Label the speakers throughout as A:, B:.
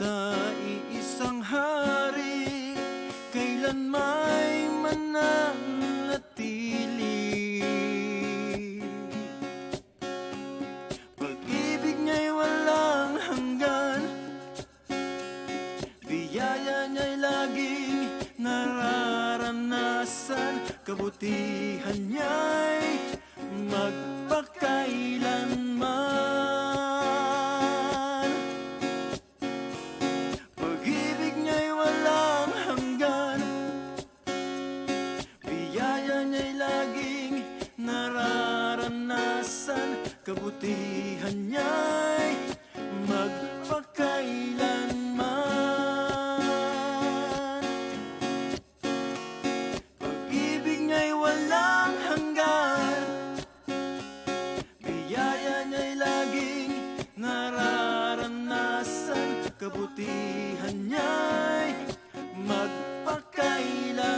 A: sa iisang hari, kailan may mananatili. Pag-ibig niya'y walang hanggan, biyaya niya'y laging nararanasan, kabutihan niya'y magpakailanman. Pag-ibig niya'y walang hanggan, biyaya niya'y laging nararanasan, kabutihan niya'y magpakailanman. Pag-ibig niya'y walang hanggan, biyaya niya'y laging nararanasan, kabutihan niya'y magpakailanman.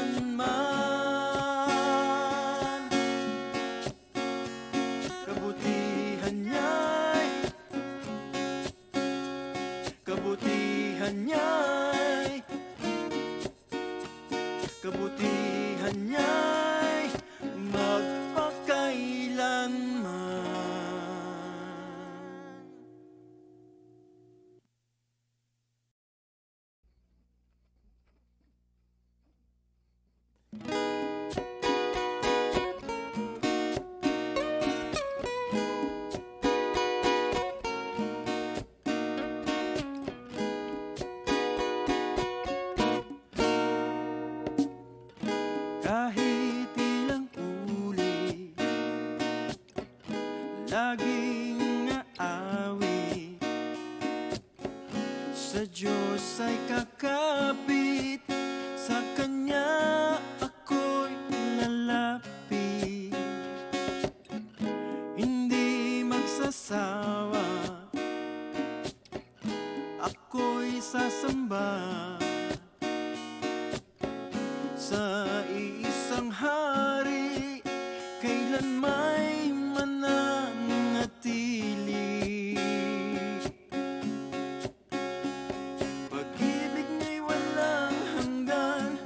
A: Kabutihan niya'y, kabutihan niya'y, kabutihan niya'y magpakailanman. Kahit ilang ulit laging aawi, sa Diyos ay kakapit, sa Kanya ako'y lalapit. Hindi magsasawa, ako'y sasamba sa iisang hari, kailan may mananatili. Pag-ibig niya'y walang hanggan,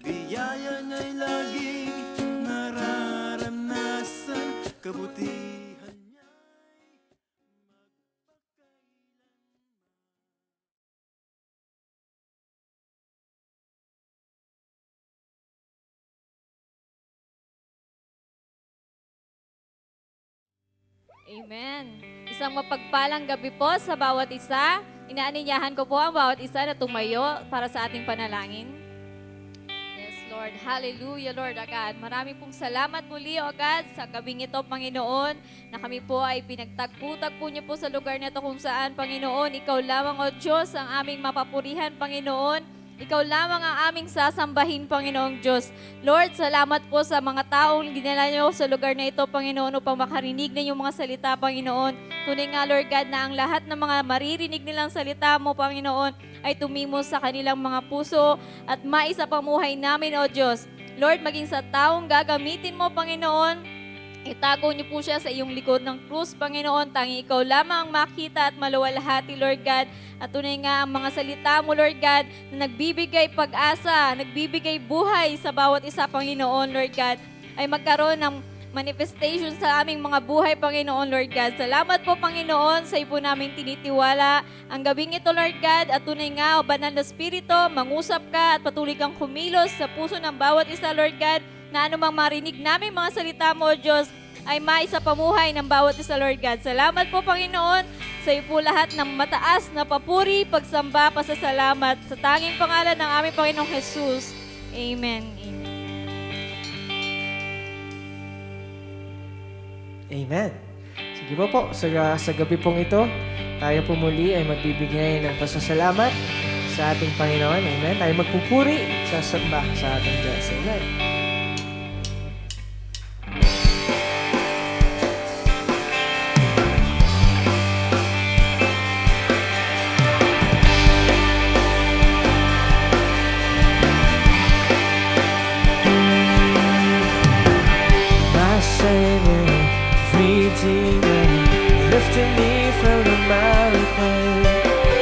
A: biyaya niya'y laging nararanasan, kabutihan niya'y
B: Amen. Isang mapagpalang gabi po sa bawat isa. Inaaninyahan ko po ang bawat isa na tumayo para sa ating panalangin. Yes, Lord. Hallelujah, Lord agad. Marami pong salamat muli, O God, sa gabing ito, Panginoon, na kami po ay pinagtagpo-tagpo niyo po sa lugar na ito kung saan, Panginoon, Ikaw lamang, O Diyos, ang aming mapapurihan, Panginoon. Ikaw lamang ang aming sasambahin, Panginoong Diyos. Lord, salamat po sa mga taong dinala niyo sa lugar na ito, Panginoon, upang makarinig na yung mga salita, Panginoon. Tunay nga, Lord God, na ang lahat ng mga maririnig nilang salita mo, Panginoon, ay tumimos sa kanilang mga puso at maisapamuhay namin, O Diyos. Lord, maging sa taong gagamitin mo, Panginoon, itago niyo po siya sa iyong likod ng krus, Panginoon. Tangi ikaw lamang ang makita at maluwalhati, Lord God. At tunay nga ang mga salita mo, Lord God, na nagbibigay pag-asa, nagbibigay buhay sa bawat isa, Panginoon, Lord God, ay magkaroon ng manifestation sa aming mga buhay, Panginoon, Lord God. Salamat po, Panginoon, sa iyo po namin tinitiwala ang gabing ito, Lord God. At tunay nga, O Banal na Espiritu, mangusap ka at patuloy kang kumilos sa puso ng bawat isa, Lord God, na anumang marinig namin mga salita mo, O Diyos, ay maisapamuhay ng bawat isa, Lord God. Salamat po, Panginoon, sa iyo po lahat ng mataas na papuri, pagsamba, pasasalamat sa tanging pangalan ng aming Panginoong Jesus. Amen.
C: Amen. Sige po, sa gabi pong ito, tayo po muli ay magbibigay ng pasasalamat sa ating Panginoon. Amen. Tayo magpupuri, sasamba sa ating Diyos. Amen. Redeemer, lifting me from the miry clay.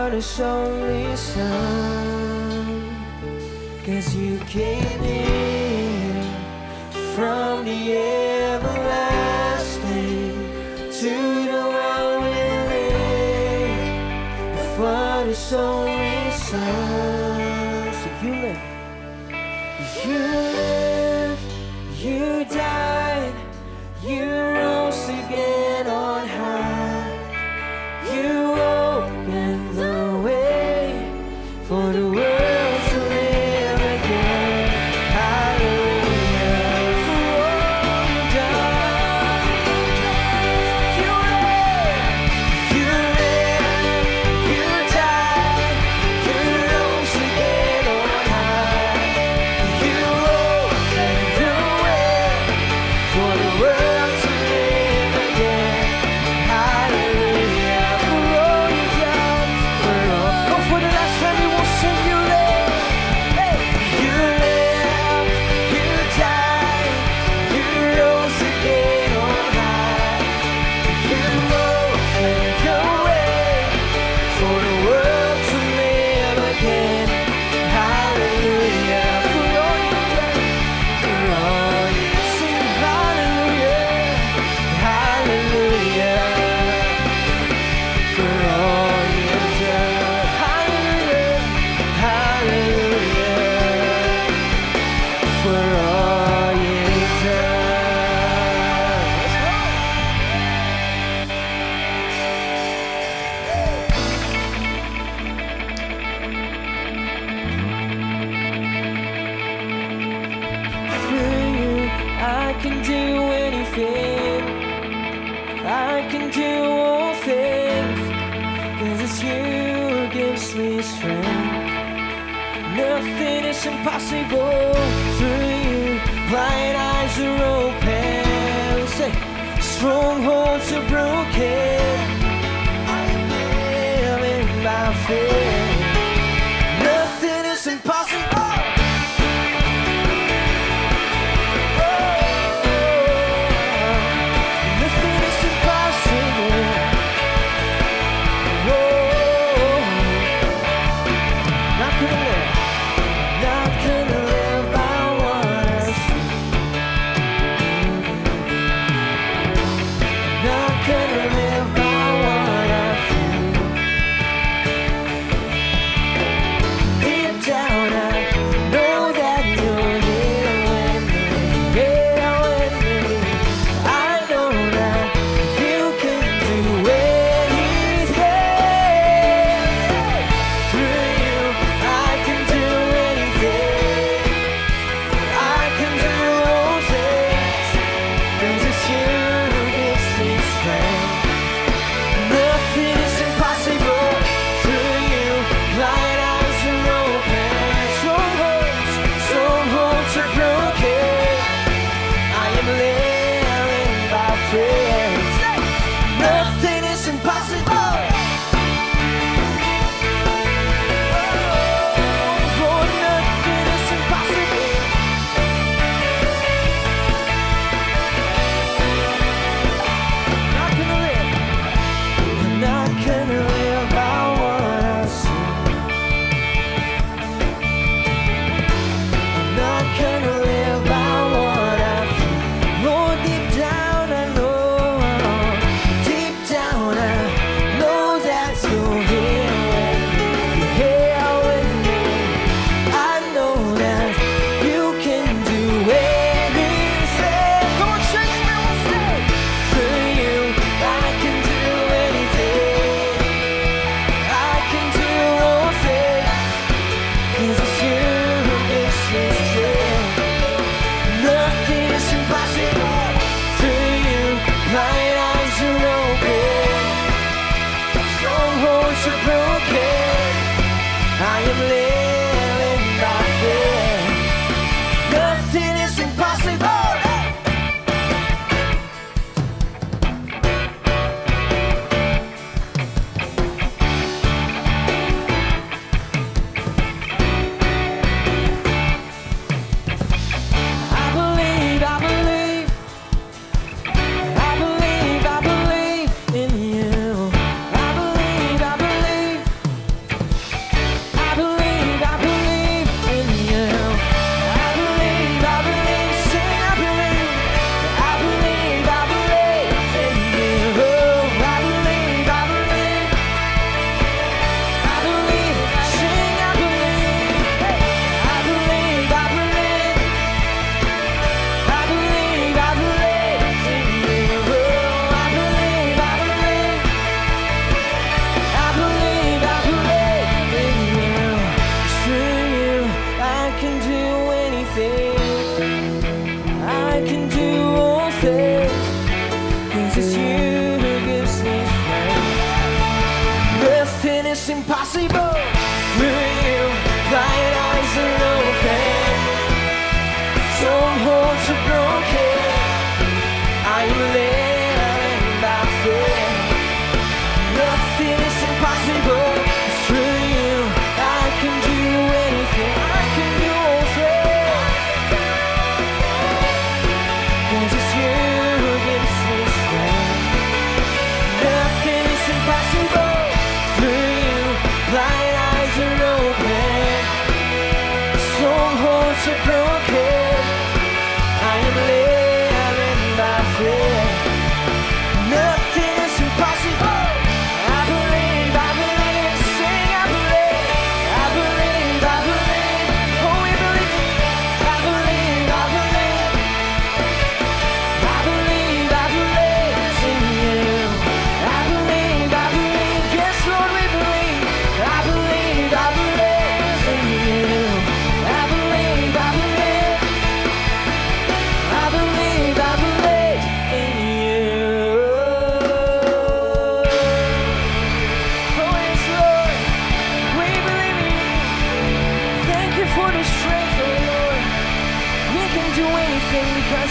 A: Father's only Son. 'Cause you came in from the everlasting to the world we live. The Father's only Son. So you lived, you died, you rose again on high. You opened the way for the world to live again. Hallelujah. For all you done. You lived, you died, you rose again on high. You opened the way for the world to live again. Hallelujah. For all you done, for all. Oh, for the last time we will sing you live. Hey, you live, you died, you rose again on high. You opened the way for the world to live again. Hallelujah. For all you done, for all you sing. Hallelujah. Hallelujah. For all you've done. Hallelujah. Hallelujah. For all you've done. Let's go. Through you, I can do anything. I can do all things. 'Cause it's you who gives me strength. Nothing is impossible through you. Blind eyes are open. Say, strongholds are broken. I am living by faith. Nothing is impossible. Nothing is impossible. Not gonna live by what I see. Not gonna live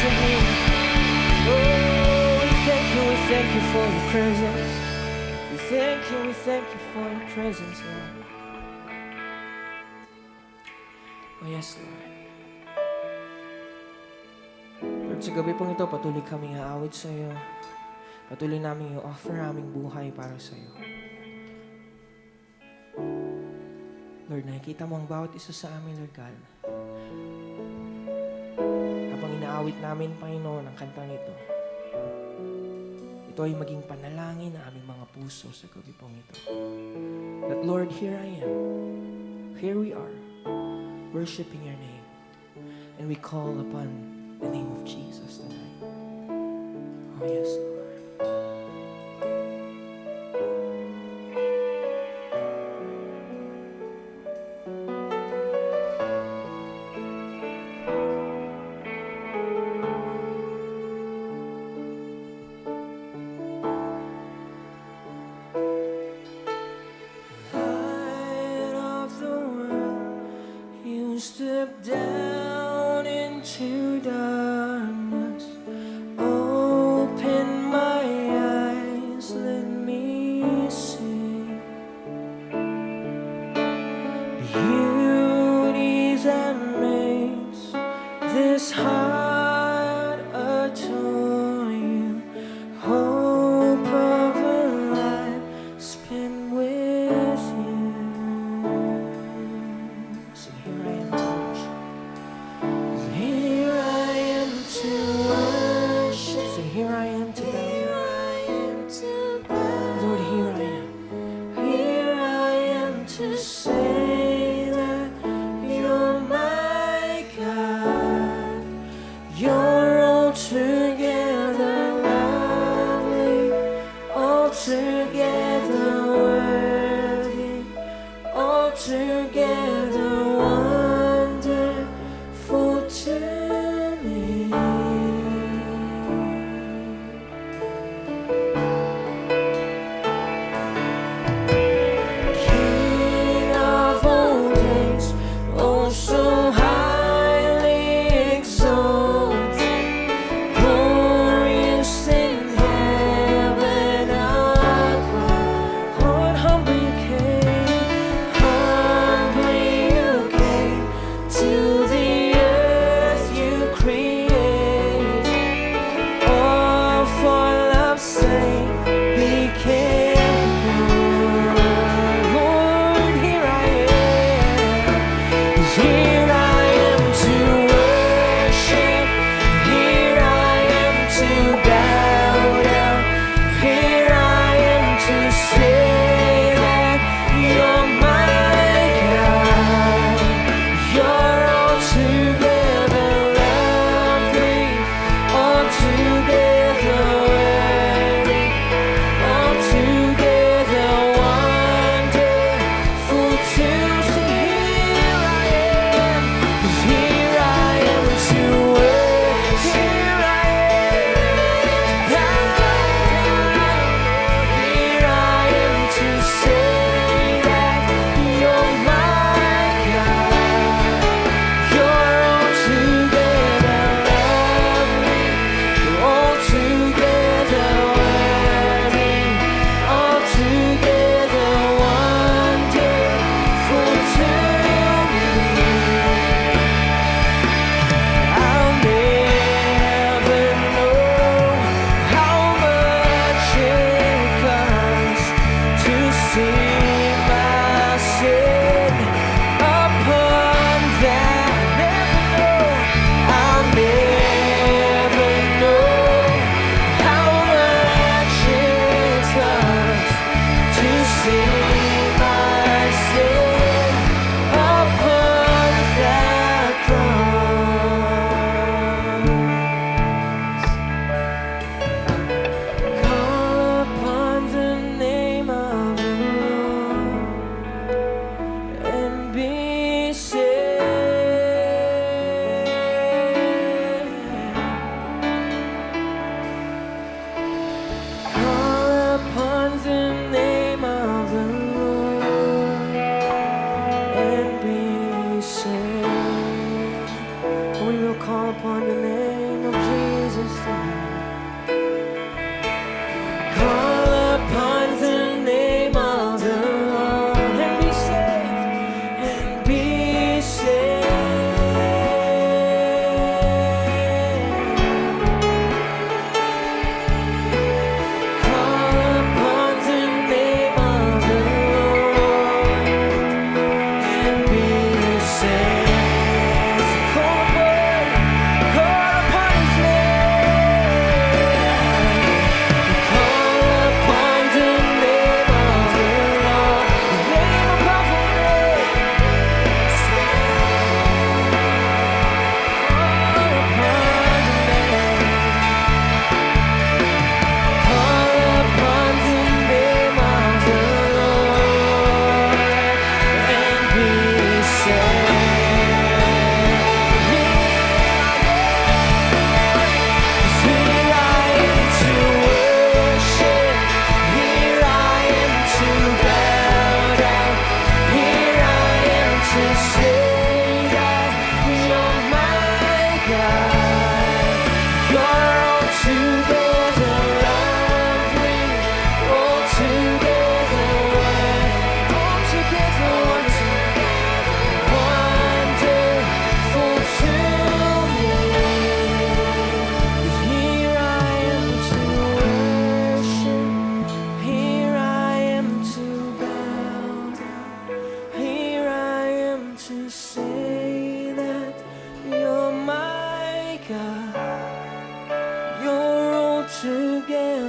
C: to Him. Oh, we thank you for your presence. We thank you for your presence, Lord. Oh yes, Lord. Lord, sa gabi pong ito, patuloy kaming aawit sa iyo. Patuloy namin i-offer aming buhay para sa iyo. Lord, nakikita mo ang bawat isa sa amin, Lord God. Habang inaawit namin, Panginoon, ang kantang ito, ito ay maging panalangin na aming mga puso sa gabi pong ito. That, Lord, here I am. Here we are, worshiping your name. And we call upon the name of Jesus tonight. Oh, yes, Lord. Light of the world, you step down into darkness. Open my eyes, let me see beauty that makes this heart adore you. Hope of a life spent with you. So here I am to worship. Here I am to worship. So here I am to bow. Lord, here I am. Here I am to say that you're my God. You're altogether lovely, altogether worthy, altogether wonderful to me. King of all days, oh so highly exalted, glorious in heaven above. Lord, humbly you came to the earth you created. All for love's sake became good. Lord, here I am. Here I am to worship. Here I am to bow down. Here I am to say that you're my God. You're altogether lovely, altogether worthy,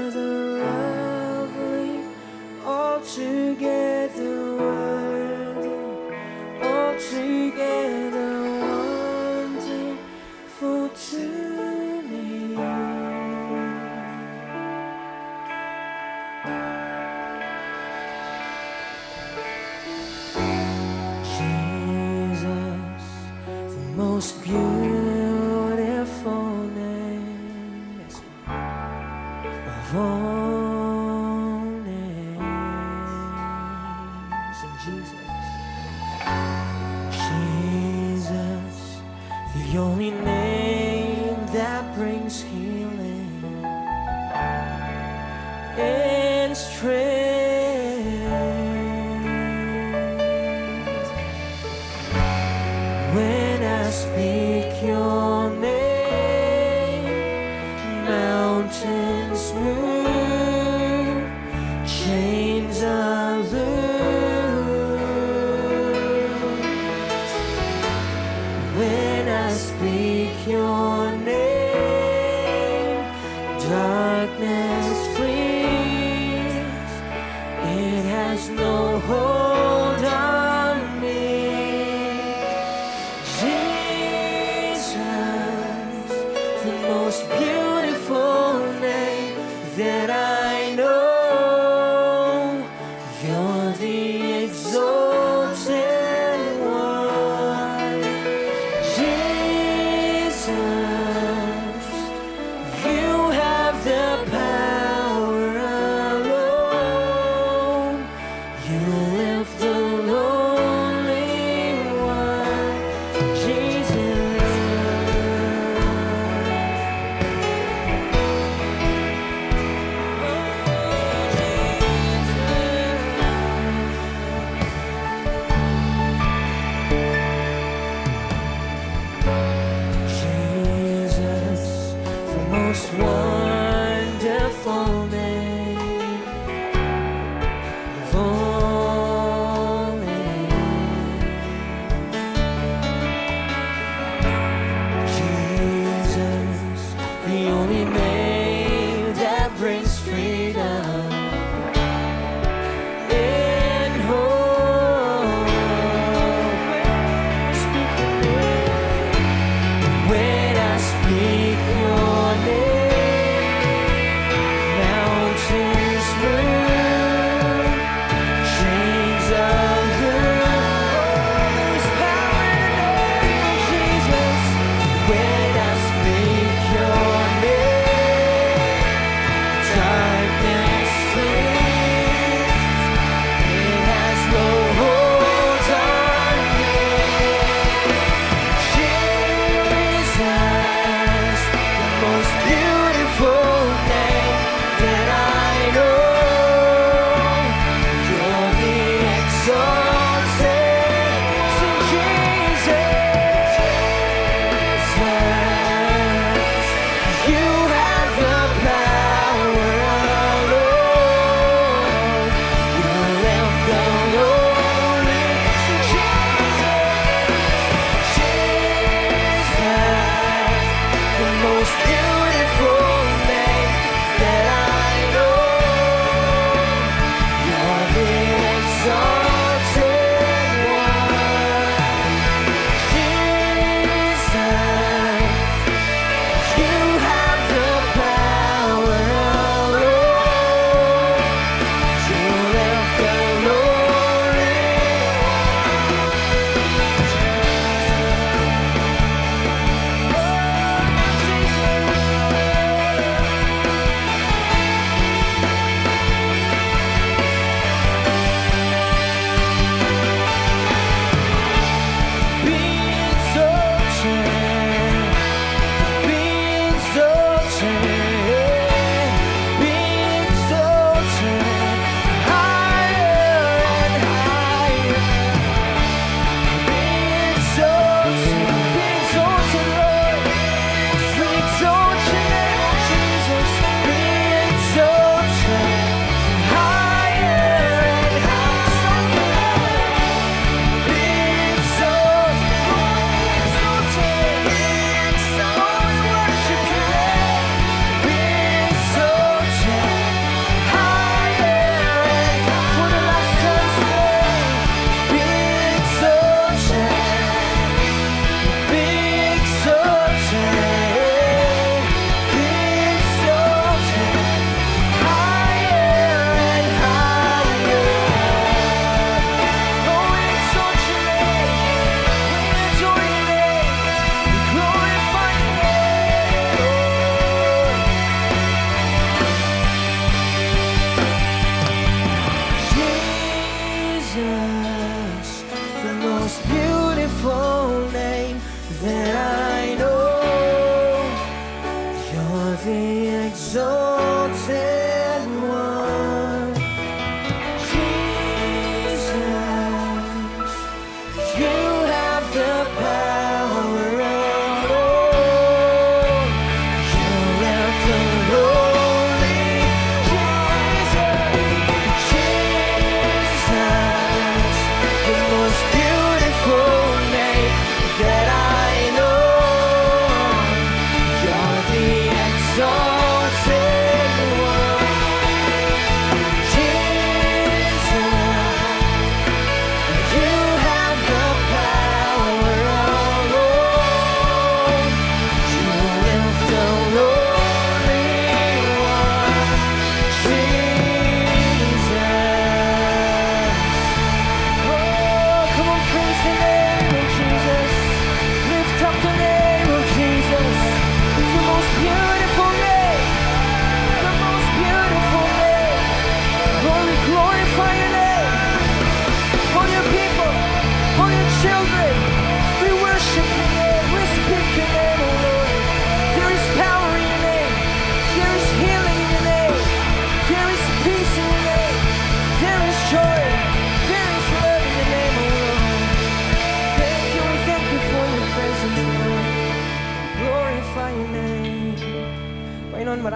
A: altogether lovely, altogether worthy, altogether wonderful to me. Jesus, the most beautiful name, yes, of all names. And Jesus, the only name that brings healing and strength. When I speak your name, mountains move, chains are loosed. When I speak your name, darkness flees. It has no hold on me. Jesus, the most beautiful name that I know. You're the exalted one. Jesus, you have the power alone. You lift the lonely one. Jesus,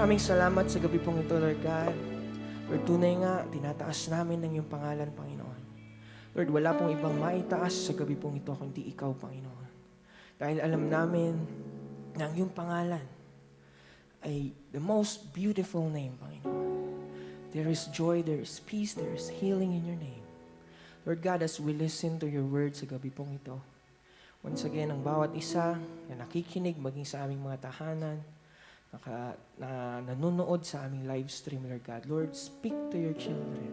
C: maraming salamat sa gabi pong ito, Lord God. Lord, tunay nga, tinataas namin ng iyong pangalan, Panginoon. Lord, wala pong ibang maitaas sa gabi pong ito, kundi ikaw, Panginoon. Dahil alam namin na ang iyong pangalan ay the most beautiful name, Panginoon. There is joy, there is peace, there is healing in your name. Lord God, as we listen to your word sa gabi pong ito, once again, ang bawat isa na nakikinig, maging sa aming mga tahanan, na nanonood sa aming live stream, Lord God. Lord, speak to your children.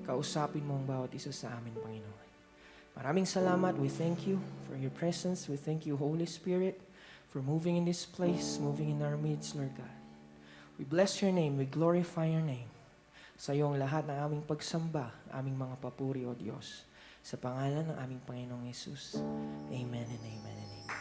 C: Kausapin mo ang bawat isa sa amin, Panginoon. Maraming salamat. We thank you for your presence. We thank you, Holy Spirit, for moving in this place, moving in our midst, Lord God. We bless your name. We glorify your name. Sa iyo ang lahat ng aming pagsamba, aming mga papuri, O Diyos. Sa pangalan ng aming Panginoong Yesus. Amen and amen and amen.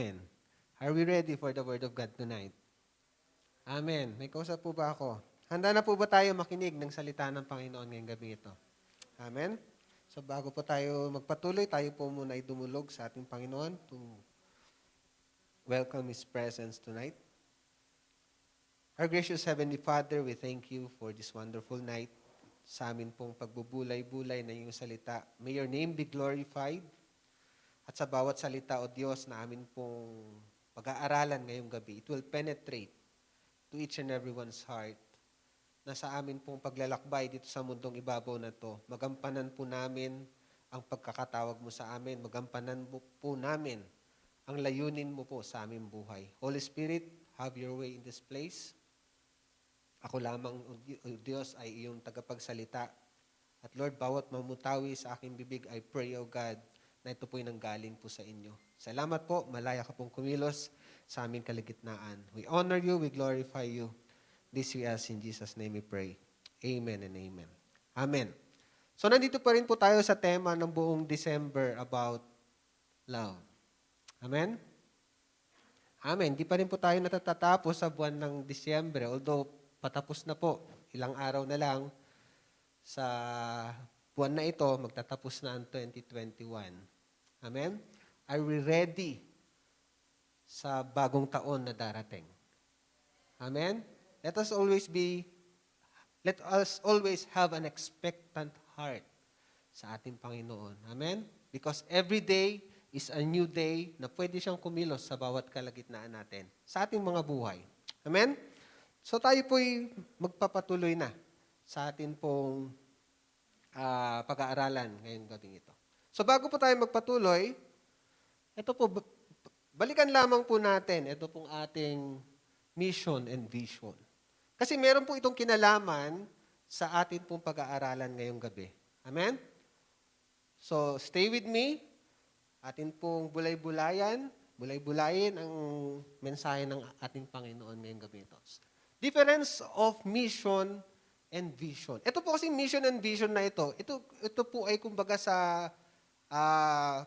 D: Amen. Are we ready for the Word of God tonight? Amen. May kausap po ba ako? Handa na po ba tayo makinig ng salita ng Panginoon ngayong gabi ito? Amen. So bago po tayo magpatuloy, tayo po muna ay dumulog sa ating Panginoon to welcome His presence tonight. Our gracious Heavenly Father, we thank you for this wonderful night. Sa amin pong pagbubulay-bulay na iyong salita. May your name be glorified. At sa bawat salita, O Diyos, na amin pong pag-aaralan ngayong gabi, it will penetrate to each and everyone's heart na sa amin pong paglalakbay dito sa mundong ibabaw na to, magampanan po namin ang pagkakatawag mo sa amin, magampanan po namin ang layunin mo po sa aming buhay. Holy Spirit, have your way in this place. Ako lamang, O Diyos, ay iyong tagapagsalita. At Lord, bawat mamutawi sa aking bibig, I pray, O God, na ito po'y nanggaling po sa inyo. Salamat po, malaya ka pong kumilos sa aming kaligitnaan. We honor you, we glorify you. This we ask in Jesus' name we pray. Amen and amen. Amen. So nandito pa rin po tayo sa tema ng buong December about love. Amen? Amen. Di pa rin po tayo natatatapos sa buwan ng Disyembre, although patapos na po, ilang araw na lang sa buwan na ito, magtatapos na ang 2021. Amen? Are we ready sa bagong taon na darating? Amen? Let us always have an expectant heart sa ating Panginoon. Amen? Because every day is a new day na pwede siyang kumilos sa bawat kalagitnaan natin sa ating mga buhay. Amen? So tayo po'y magpapatuloy na sa ating pong pag-aaralan ngayong gabing ito. So bago po tayo magpatuloy, ito po, balikan lamang po natin, ito pong ating mission and vision. Kasi meron po itong kinalaman sa atin pong pag-aaralan ngayong gabi. Amen? So stay with me, atin pong bulay-bulayin ang mensahe ng ating Panginoon ngayong gabi ito. Difference of mission and vision. Ito po kasi mission and vision na ito po ay kumbaga sa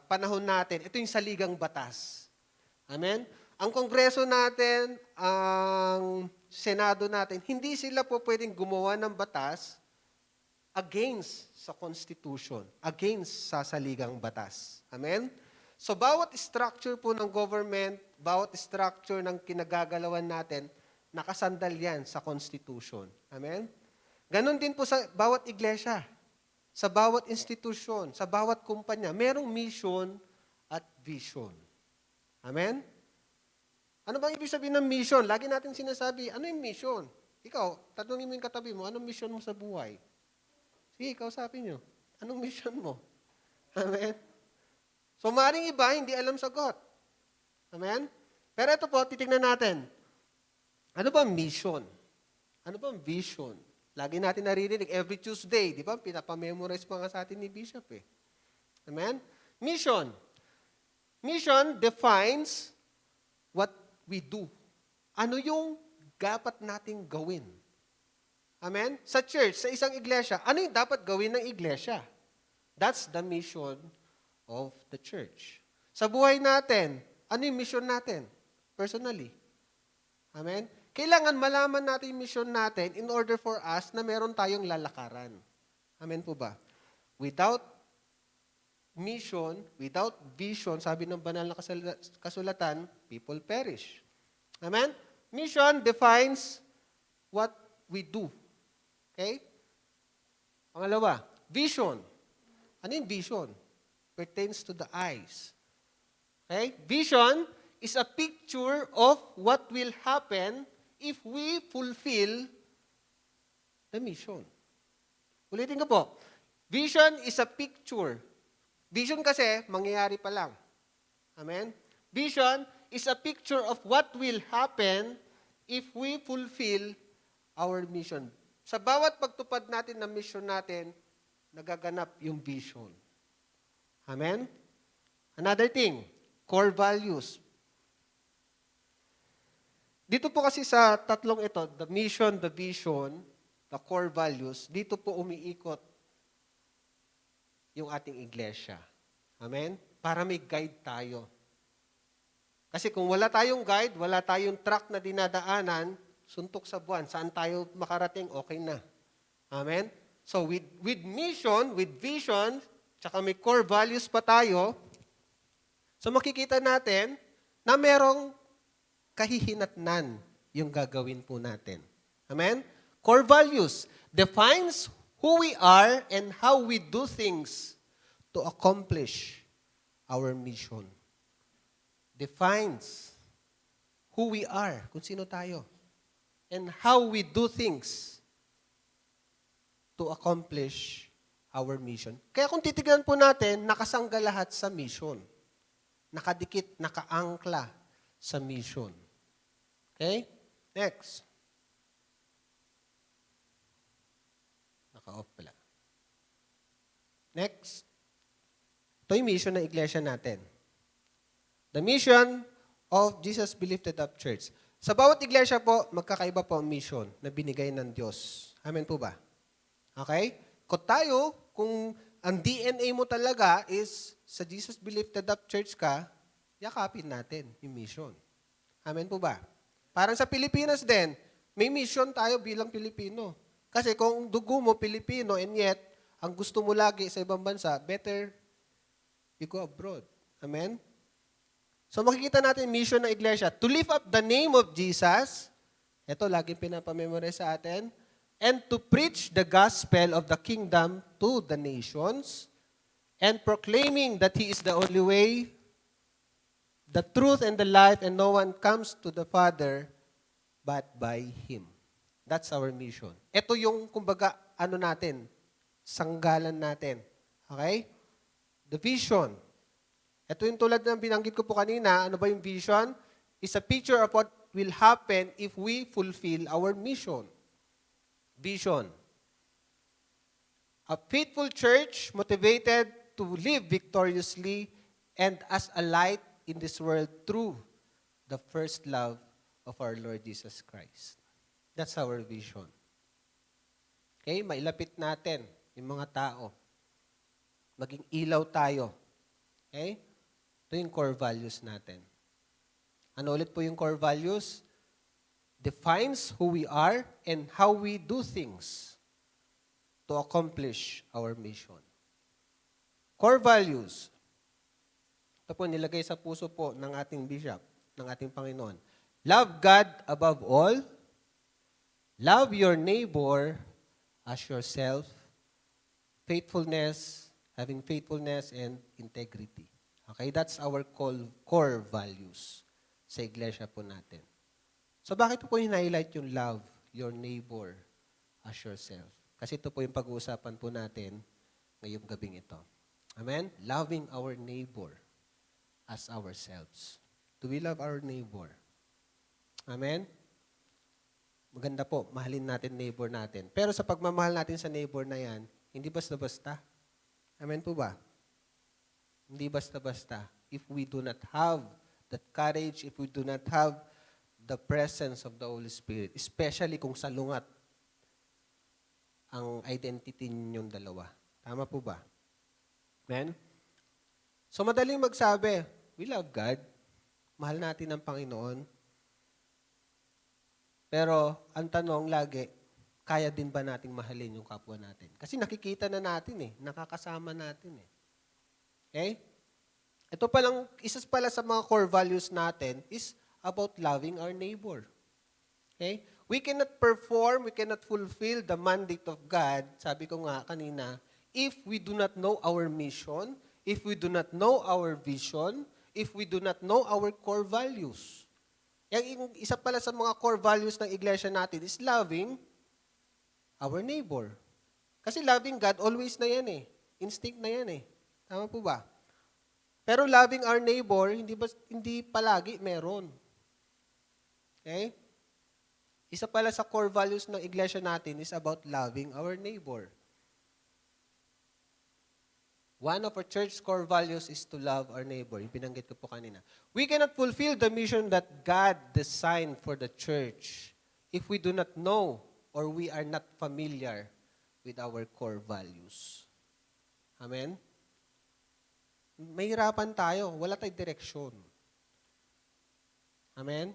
D: panahon natin, ito yung saligang batas. Amen? Ang Kongreso natin, ang Senado natin, hindi sila po pwedeng gumawa ng batas against sa Constitution, against sa saligang batas. Amen? So bawat structure po ng government, bawat structure ng kinagagalawan natin, nakasandal yan sa Constitution. Amen? Ganon din po sa bawat iglesia, sa bawat institusyon, sa bawat kumpanya, merong mission at vision. Amen? Ano bang ibig sabihin ng mission? Lagi natin sinasabi, ano yung mission? Ikaw, tanungin mo yung katabi mo, anong mission mo sa buhay? Sige, kausapin nyo. Anong mission mo? Amen? So, maaaring iba, hindi alam sagot. Amen? Pero ito po, titignan natin. Ano ba mission? Ano ba vision? Lagi natin naririnig, every Tuesday, di ba? Pinapamemorize pa nga sa atin ni Bishop eh. Amen? Mission. Mission defines what we do? Ano yung dapat nating gawin? Amen? Sa church, sa isang iglesia, ano yung dapat gawin ng iglesia? That's the mission of the church. Sa buhay natin, ano yung mission natin? Personally. Amen? Kailangan malaman natin yung mission natin in order for us na meron tayong lalakaran. Amen po ba? Without mission, without vision, sabi ng banal na kasulatan, people perish. Amen? Mission defines what we do. Okay? Pangalawa, vision. Ano yung vision? Pertains to the eyes. Okay? Vision is a picture of what will happen if we fulfill the mission. Ulitin ko po. Vision is a picture. Vision kasi, mangyayari pa lang. Amen? Vision is a picture of what will happen if we fulfill our mission. Sa bawat pagtupad natin ng mission natin, nagaganap yung vision. Amen? Another thing, core values. Dito po kasi sa tatlong ito, the mission, the vision, the core values, dito po umiikot yung ating iglesia. Amen? Para may guide tayo. Kasi kung wala tayong guide, wala tayong track na dinadaanan, suntok sa buwan, saan tayo makarating, okay na. Amen? So with mission, with vision, tsaka may core values pa tayo, so makikita natin na merong kahihinatnan yung gagawin po natin. Amen? Core values defines who we are and how we do things to accomplish our mission. Defines who we are, kung sino tayo, and how we do things to accomplish our mission. Kaya kung titignan po natin, nakasangga lahat sa mission. Nakadikit, nakaangkla sa mission. Okay? Next. Naka-off pala. Next. Ito yung mission ng iglesia natin. The mission of Jesus be lifted up church. Sa bawat iglesia po, magkakaiba po ang mission na binigay ng Diyos. Amen po ba? Okay? Kung ang DNA mo talaga is sa Jesus be lifted up church ka, yakapin natin yung mission. Amen po ba? Parang sa Pilipinas din, may mission tayo bilang Pilipino. Kasi kung dugo mo Pilipino and yet, ang gusto mo lagi sa ibang bansa, better you go abroad. Amen? So makikita natin mission ng iglesia, to lift up the name of Jesus, ito laging pinapamemorize sa atin, and to preach the gospel of the kingdom to the nations, and proclaiming that He is the only way, the truth and the life, and no one comes to the Father but by Him. That's our mission. Ito yung, kumbaga, natin, sanggalan natin. Okay? The vision. Ito yung tulad ng binanggit ko po kanina, ano ba yung vision? It's a picture of what will happen if we fulfill our mission. Vision. A faithful church motivated to live victoriously and as a light in this world through the first love of our Lord Jesus Christ. That's our vision. Okay? Mailapit natin yung mga tao. Maging ilaw tayo. Okay? Ito yung core values natin. Ano ulit po yung core values? Defines who we are and how we do things to accomplish our mission. Core values. Ito po nilagay sa puso po ng ating bishop, ng ating Panginoon. Love God above all. Love your neighbor as yourself. Faithfulness, having faithfulness and integrity. Okay, that's our core values sa iglesia po natin. So bakit po hinighlight yung love your neighbor as yourself? Kasi ito po yung pag-uusapan po natin ngayong gabing ito. Amen? Loving our neighbor as ourselves. Do we love our neighbor? Amen? Maganda po, mahalin natin neighbor natin. Pero sa pagmamahal natin sa neighbor na yan, hindi basta-basta. Amen po ba? Hindi basta-basta. If we do not have that courage, if we do not have the presence of the Holy Spirit, especially kung salungat ang identity ninyong dalawa. Tama po ba? Amen? So madaling magsabi, we love God. Mahal natin ang Panginoon. Pero ang tanong lagi, kaya din ba nating mahalin yung kapwa natin? Kasi nakikita na natin nakakasama natin Okay? Ito palang, isa pala sa mga core values natin is about loving our neighbor. Okay? We cannot perform, we cannot fulfill the mandate of God, sabi ko nga kanina, if we do not know our mission, if we do not know our vision, if we do not know our core values. Yung isa pala sa mga core values ng iglesia natin is loving our neighbor. Kasi loving God, always na yan Instinct na yan Tama po ba? Pero loving our neighbor, hindi palagi meron. Okay? Isa pala sa core values ng iglesia natin is about loving our neighbor. One of our church core values is to love our neighbor. Yung binanggit ko po kanina. We cannot fulfill the mission that God designed for the church if we do not know or we are not familiar with our core values. Amen? Mahirapan tayo. Wala tayong direksyon. Amen?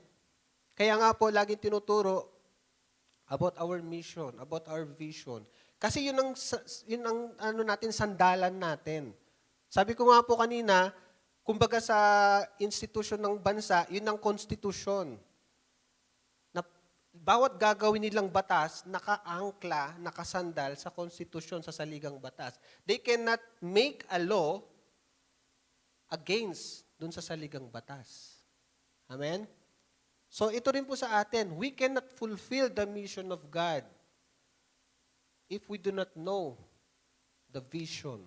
D: Kaya nga po, laging tinuturo about our mission, about our vision. Kasi yun ang sandalan natin. Sabi ko nga po kanina, kumbaga sa institusyon ng bansa, yun ang konstitusyon. Na bawat gagawin nilang batas, nakaangkla, nakasandal sa konstitusyon, sa saligang batas. They cannot make a law against dun sa saligang batas. Amen? So ito rin po sa atin, we cannot fulfill the mission of God if we do not know the vision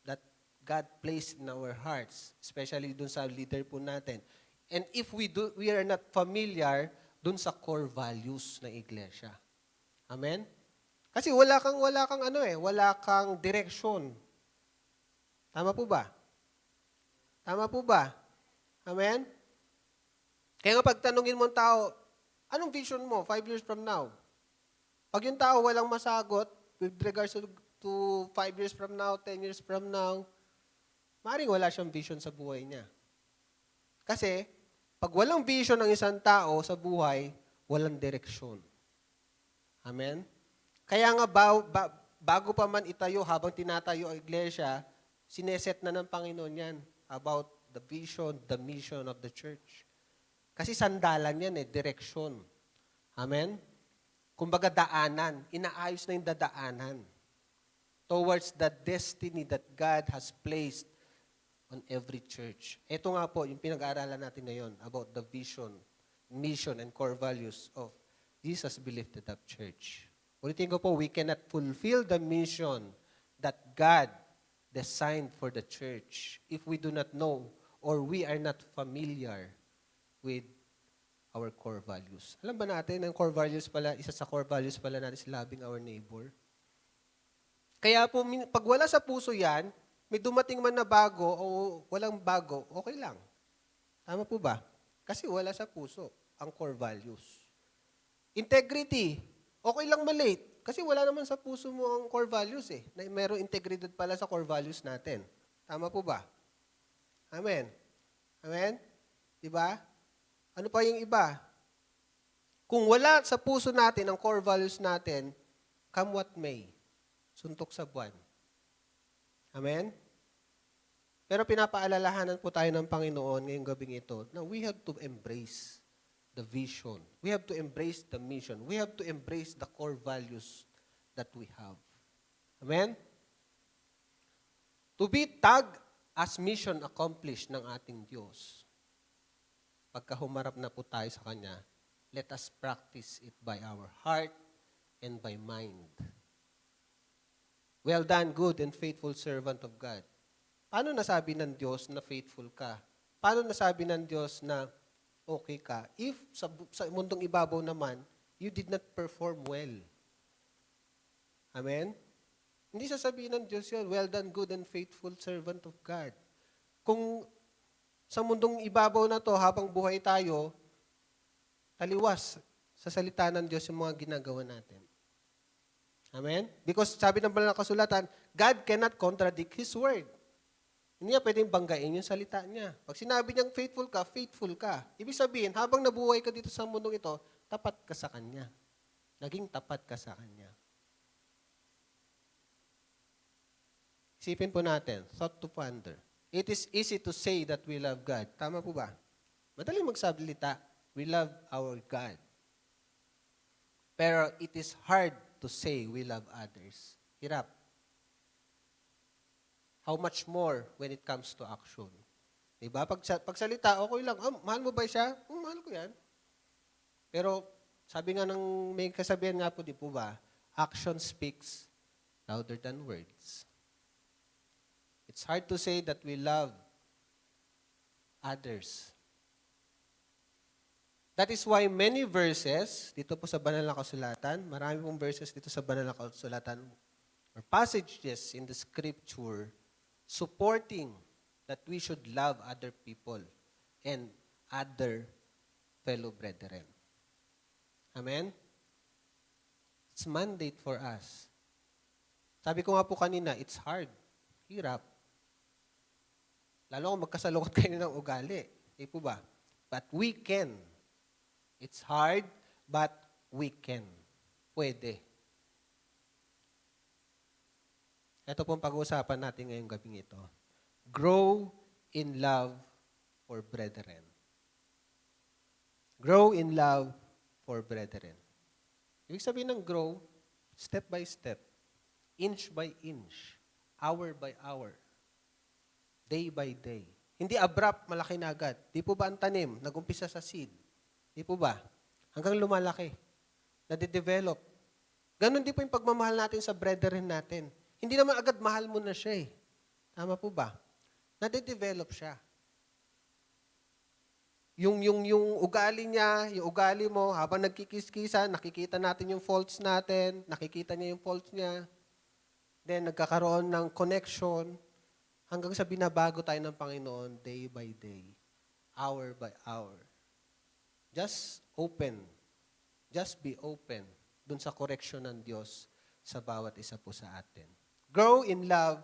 D: that God placed in our hearts, especially dun sa leader po natin. And if we are not familiar dun sa core values ng iglesia. Amen? Kasi wala kang direksyon. Tama po ba? Tama po ba? Amen? Kaya nga pagtanungin mo ang tao, anong vision mo 5 years from now? Pag yung tao walang masagot with regards to 5 years from now, 10 years from now, maaaring wala siyang vision sa buhay niya. Kasi, pag walang vision ng isang tao sa buhay, walang direksyon. Amen? Kaya nga bago pa man itayo, habang tinatayo ang iglesia, sineset na ng Panginoon yan about the vision, the mission of the church. Kasi sandalan yan direksyon. Amen? Kumbaga daanan, inaayos na yung dadaanan towards the destiny that God has placed on every church. Ito nga po, yung pinag-aaralan natin ngayon about the vision, mission, and core values of Jesus be lifted up church. Ulitin ko po, we cannot fulfill the mission that God designed for the church if we do not know or we are not familiar with our core values. Alam ba natin, ang core values pala, isa sa core values pala natin is loving our neighbor. Kaya po, pag wala sa puso yan, may dumating man na bago o walang bago, okay lang. Tama po ba? Kasi wala sa puso ang core values. Integrity, okay lang malate. Kasi wala naman sa puso mo ang core values na mayroong integridad pala sa core values natin. Tama po ba? Amen. Amen? Diba? Ano pa yung iba? Kung wala sa puso natin ang core values natin, come what may, suntok sa buwan. Amen? Pero pinapaalalahanan po tayo ng Panginoon ngayong gabing ito na we have to embrace the vision. We have to embrace the mission. We have to embrace the core values that we have. Amen? To be tagged as mission accomplished ng ating Diyos. Pagka humarap na po tayo sa Kanya, let us practice it by our heart and by mind. Well done, good and faithful servant of God. Paano nasabi ng Diyos na faithful ka? Paano nasabi ng Diyos na okay ka? If sa mundong ibabaw naman, you did not perform well. Amen? Hindi sasabihin ng Diyos yun, well done, good and faithful servant of God. Kung sa mundong ibabaw na to, habang buhay tayo, taliwas sa salita ng Diyos yung mga ginagawa natin. Amen? Because sabi ng banal na kasulatan, God cannot contradict His word. Hindi niya pwedeng banggain yung salita niya. Pag sinabi niyang faithful ka, faithful ka. Ibig sabihin, habang nabuhay ka dito sa mundong ito, tapat ka sa Kanya. Naging tapat ka sa Kanya. Isipin po natin, thought to ponder. It is easy to say that we love God. Tama po ba? Madaling magsabalita, we love our God. Pero it is hard to say we love others. Hirap. How much more when it comes to action? Diba? Pagsalita, okay lang. Oh, mahal mo ba siya? Mahal ko yan. Pero sabi nga ng may kasabihan nga po, di po ba? Action speaks louder than words. It's hard to say that we love others. That is why many verses, dito po sa banal na kasulatan, marami pong verses dito sa banal na kasulatan, or passages in the scripture, supporting that we should love other people and other fellow brethren. Amen? It's mandate for us. Sabi ko nga po kanina, it's hard. Hirap. Lalo kung magkasalukot kayo ng ugali. Di po ba? But we can. It's hard, but we can. Pwede. Ito pong pag-uusapan natin ngayong gabing ito. Grow in love for brethren. Grow in love for brethren. Ibig sabihin ng grow, step by step, inch by inch, hour by hour, day by day. Hindi abrupt, malaki na agad. Di po ba ang tanim, nag-umpisa sa seed? Di po ba? Hanggang lumalaki, nade-develop. Ganon din po yung pagmamahal natin sa brethren natin. Hindi naman agad mahal mo na siya eh. Tama po ba? Nade-develop siya. Yung ugali niya, yung ugali mo, habang nagkikiskisan, nakikita natin yung faults natin, nakikita niya yung faults niya, then nagkakaroon ng connection, hanggang sa binabago tayo ng Panginoon day by day, hour by hour. Just open. Just be open dun sa correction ng Diyos sa bawat isa po sa atin. Grow in love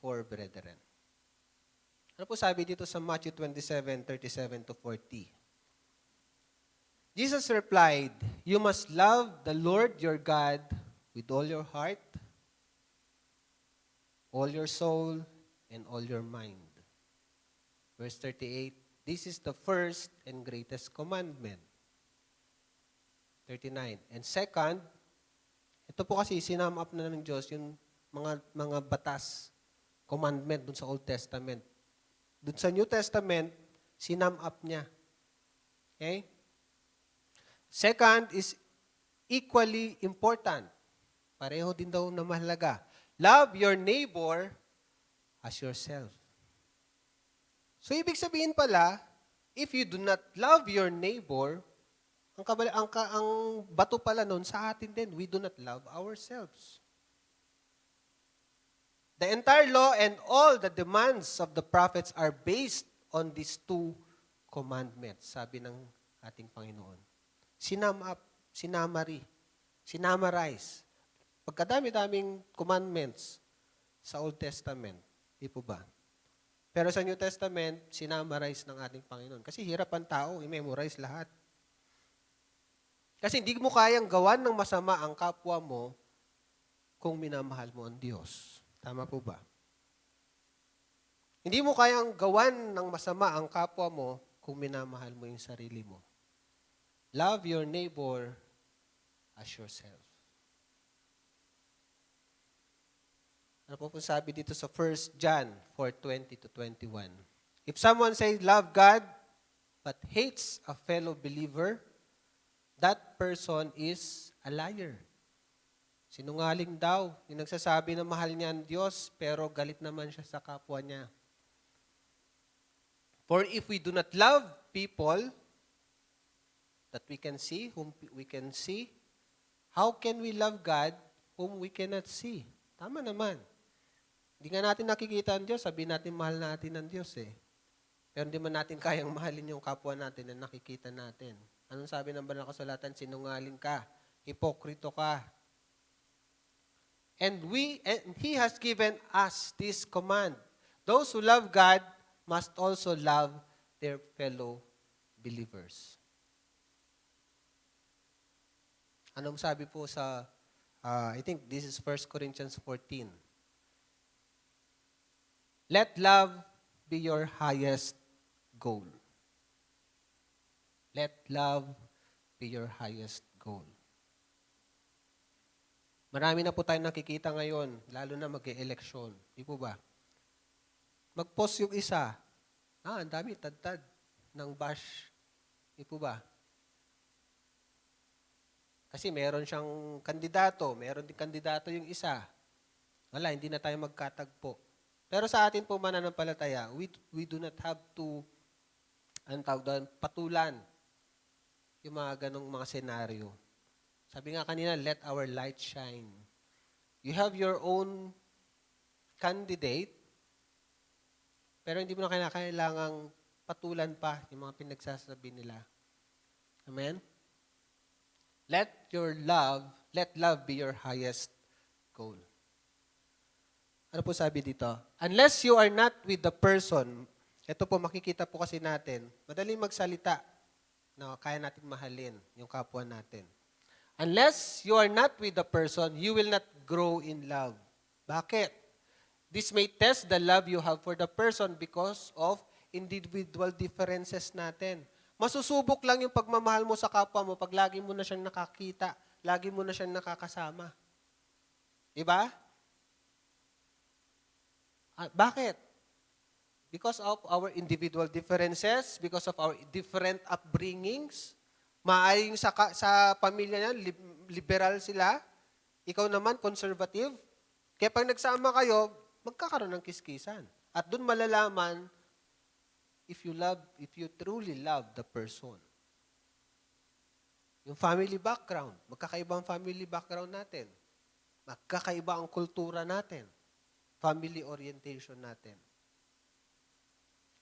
D: for brethren. Ano po sabi dito sa Matthew 27:37-40? Jesus replied, "You must love the Lord your God with all your heart, all your soul, and all your mind." Verse 38, "This is the first and greatest commandment." 39, "And second," ito po kasi sinum up na ng Diyos yung mga batas, commandment dun sa Old Testament. Dun sa New Testament, sinum up niya. Okay? Second is equally important. Pareho din daw na mahalaga. Love your neighbor as yourself. So, ibig sabihin pala, if you do not love your neighbor, ang bato pala nun sa atin din, we do not love ourselves. The entire law and all the demands of the prophets are based on these two commandments, sabi ng ating Panginoon. Sinum up, sinamarize. Pagkadami-daming commandments sa Old Testament, di po ba? Pero sa New Testament, sinamarize ng ating Panginoon. Kasi hirap ang tao, i-memorize lahat. Kasi hindi mo kayang gawan ng masama ang kapwa mo kung minamahal mo ang Diyos. Tama po ba? Hindi mo kayang gawan ng masama ang kapwa mo kung minamahal mo yung sarili mo. Love your neighbor as yourself. Ano po sabi dito sa 1 John 4:20-21? If someone says, love God, but hates a fellow believer, that person is a liar. Sinungaling daw. Yung nagsasabi na mahal niya ang Diyos, pero galit naman siya sa kapwa niya. For if we do not love people that we can see, whom we can see, how can we love God whom we cannot see? Tama naman. Hindi nga natin nakikita ang Diyos, sabihin natin mahal natin ang Diyos eh. Pero hindi man natin kayang mahalin yung kapwa natin na nakikita natin. Anong sabi ng banal na kasulatan? Sinungaling ka. Hipokrito ka. And He has given us this command. Those who love God must also love their fellow believers. Anong sabi po sa, I think this is 1 Corinthians 14. Let love be your highest goal. Let love be your highest goal. Marami na po tayong nakikita ngayon, lalo na mag-e-eleksyon. Di po ba? Mag-post yung isa. Ang dami, tad-tad ng bash. Di po ba? Kasi meron siyang kandidato, meron din kandidato yung isa. Wala, hindi na tayo magkatagpo. Pero sa atin po mananampalataya, we do not have to, anong tawag doon, patulan yung mga ganong mga senaryo. Sabi nga kanina, let our light shine. You have your own candidate, pero hindi mo na kailangang patulan pa yung mga pinagsasabi nila. Amen? Let love be your highest goal. Ano po sabi dito? Unless you are not with the person, ito po makikita po kasi natin, madaling magsalita na kaya natin mahalin yung kapwa natin. Unless you are not with the person, you will not grow in love. Bakit? This may test the love you have for the person because of individual differences natin. Masusubok lang yung pagmamahal mo sa kapwa mo pag lagi mo na siyang nakakita, lagi mo na siyang nakakasama. Diba? Bakit? Because of our individual differences, because of our different upbringings. Maaaring sa pamilya niya, liberal sila. Ikaw naman, conservative. Kaya pag nagsama kayo, magkakaroon ng kiskisan. At doon malalaman if you truly love the person. Yung family background, magkakaiba ang family background natin. Magkakaiba ang kultura natin. Family orientation natin.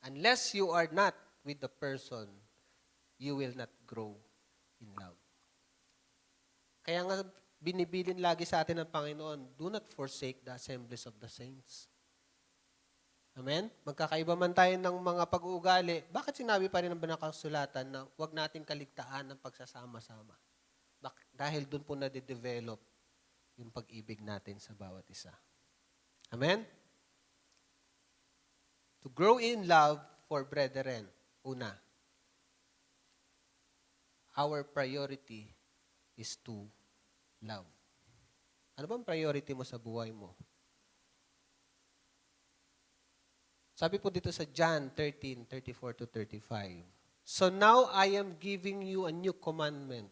D: Unless you are not with the person, you will not grow in love. Kaya nga binibilin lagi sa atin ng Panginoon, do not forsake the assemblies of the saints. Amen? Magkakaiba man tayo ng mga pag-uugali, bakit sinabi pa rin ng banal na kasulatan na huwag nating kaligtaan ng pagsasama-sama? Dahil doon po nade-develop yung pag-ibig natin sa bawat isa. Amen? To grow in love for brethren, una, our priority is to love. Ano bang priority mo sa buhay mo? Sabi po dito sa John 13:34-35. So now I am giving you a new commandment.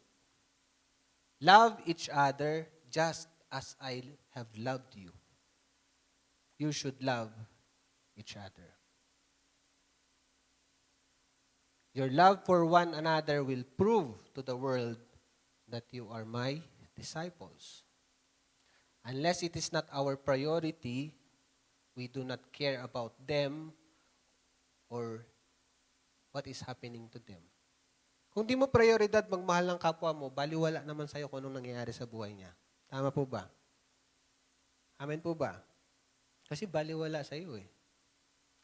D: Love each other just as I have loved you. You should love each other. Your love for one another will prove to the world that you are my disciples. Unless it is not our priority, we do not care about them or what is happening to them. Kung di mo prioridad magmahal ng kapwa mo, baliwala naman sa'yo kung anong nangyayari sa buhay niya. Tama po ba? Amen po ba? Kasi baliwala sa'yo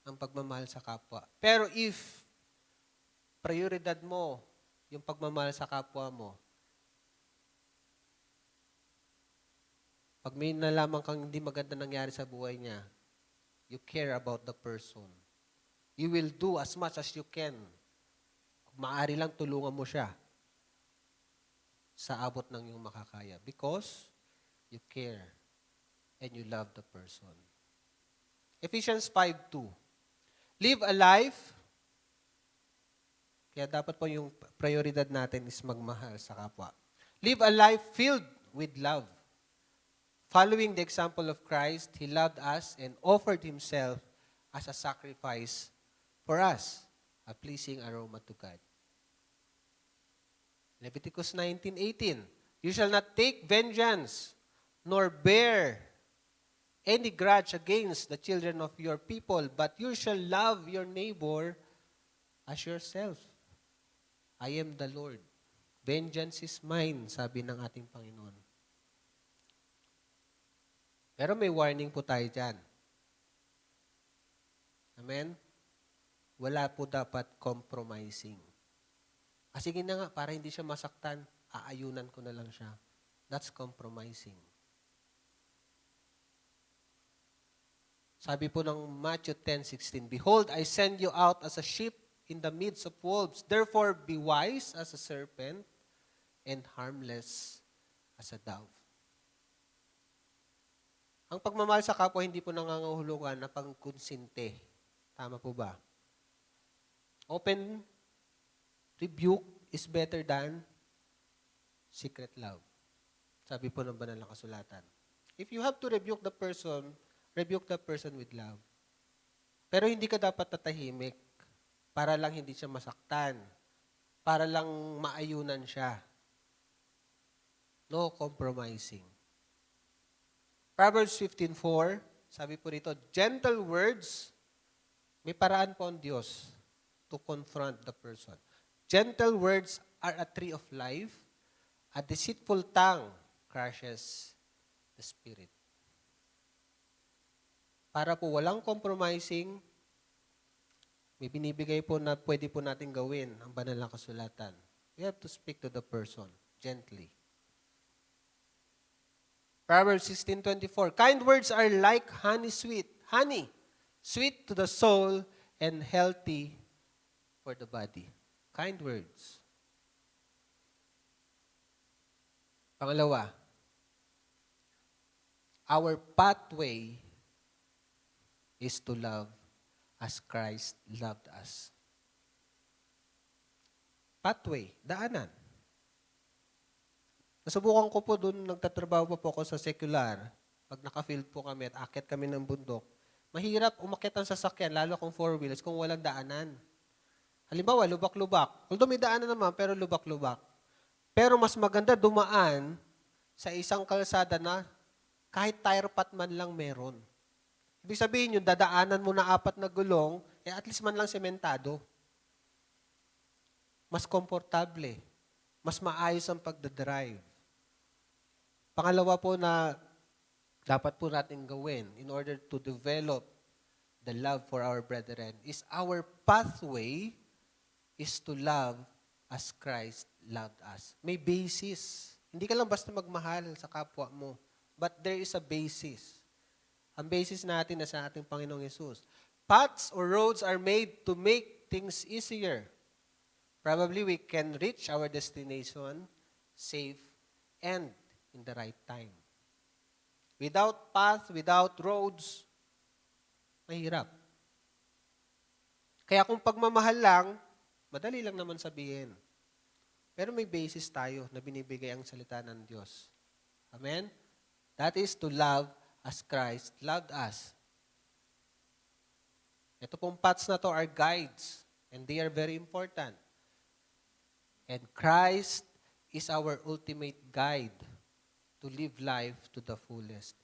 D: ang pagmamahal sa kapwa. Pero if prioridad mo yung pagmamahal sa kapwa mo, pag may nalaman kang hindi maganda nangyari sa buhay niya, you care about the person. You will do as much as you can. Kung maaari lang, tulungan mo siya sa abot ng iyong makakaya. Because you care and you love the person. Ephesians 5:2. Live a life. Kaya dapat po yung prioridad natin is magmahal sa kapwa. Live a life filled with love. Following the example of Christ, He loved us and offered Himself as a sacrifice for us, a pleasing aroma to God. Leviticus 19:18. You shall not take vengeance, nor bear any grudge against the children of your people, but you shall love your neighbor as yourself. I am the Lord. Vengeance is mine, sabi ng ating Panginoon. Pero may warning po tayo dyan. Amen? Wala po dapat compromising. Sige na nga, para hindi siya masaktan, aayunan ko na lang siya. That's compromising. Sabi po ng Matthew 10:16, Behold, I send you out as a sheep in the midst of wolves. Therefore, be wise as a serpent and harmless as a dove. Ang pagmamahal sa kapwa, hindi po nangangahulugan na pangkonsinte. Tama po ba? Open rebuke is better than secret love. Sabi po ng banal na kasulatan. If you have to rebuke the person with love. Pero hindi ka dapat tatahimik para lang hindi siya masaktan. Para lang maayunan siya. No compromising. Proverbs 15:4, sabi po rito, gentle words, may paraan po ang Diyos to confront the person. Gentle words are a tree of life. A deceitful tongue crushes the spirit. Para po walang compromising, may binibigay po na pwede po natin gawin ang banal na kasulatan. We have to speak to the person gently. Proverbs 16:24, kind words are like honey sweet. Honey, sweet to the soul and healthy for the body. Kind words. Pangalawa, our pathway is to love as Christ loved us. Pathway, daanan. Nasubukan ko po doon, nagtatrabaho po ako sa secular. Pag naka-field po kami at akit kami ng bundok, mahirap umakyat ang sasakyan, lalo kung 4 wheels, kung walang daanan. Halimbawa, lubak-lubak. Although may daanan naman, pero lubak-lubak. Pero mas maganda dumaan sa isang kalsada na kahit tire pat man lang meron. Ibig sabihin yun, dadaanan mo na 4 na gulong, at least man lang sementado. Mas komportable. Mas maayos ang pagdadrive. Pangalawa po na dapat po natin gawin in order to develop the love for our brethren is our pathway is to love as Christ loved us. May basis. Hindi ka lang basta magmahal sa kapwa mo, but there is a basis. Ang basis natin na sa ating Panginoong Yesus. Paths or roads are made to make things easier. Probably we can reach our destination safe and in the right time. Without path, without roads, mahirap. Kaya kung pagmamahal lang, madali lang naman sabihin. Pero may basis tayo na binibigay ang salita ng Diyos. Amen? That is to love as Christ loved us. Ito pong paths na to are guides and they are very important. And Christ is our ultimate guide to live life to the fullest.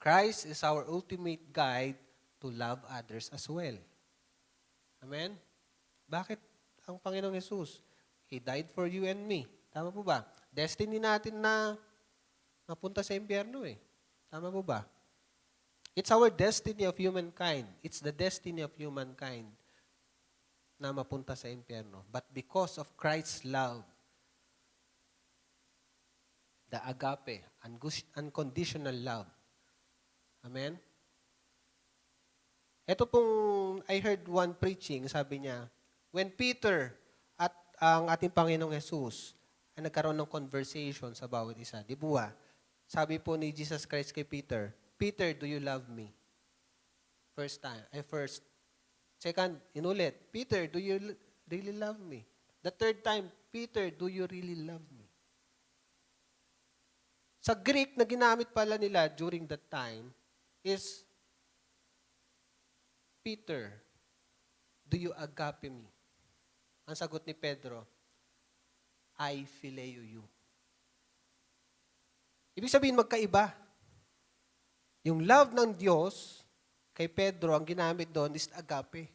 D: Christ is our ultimate guide to love others as well. Amen? Bakit ang Panginoong Yesus? He died for you and me. Tama po ba? Destiny natin na mapunta sa impyerno eh. Tama po ba? It's our destiny of humankind. It's the destiny of humankind na mapunta sa impyerno. But because of Christ's love, the agape, unconditional love. Amen? Ito pong, I heard one preaching, sabi niya, when Peter at ang ating Panginoong Jesus ay nagkaroon ng conversation sa bawat isa, di ba? Sabi po ni Jesus Christ kay Peter, Peter, do you love me? First. Second, inulit, Peter, do you really love me? The third time, Peter, do you really love me? Sa Greek na ginamit pala nila during that time is, Peter, do you agape me? Ang sagot ni Pedro, I phileo you. Ibig sabihin magkaiba. Yung love ng Diyos kay Pedro, ang ginamit doon is agape.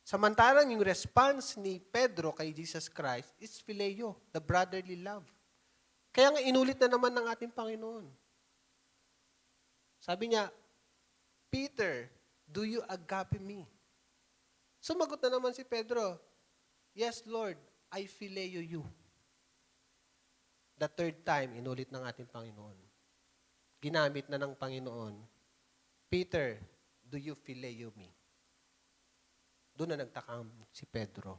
D: Samantalang yung response ni Pedro kay Jesus Christ is phileo, the brotherly love. Kaya nga inulit na naman ng ating Panginoon. Sabi niya, Peter, do you agape me? Sumagot na naman si Pedro, yes, Lord, I phileo you. The third time, inulit ng ating Panginoon. Ginamit na ng Panginoon, Peter, do you phileo me? Doon na nagtakam si Pedro.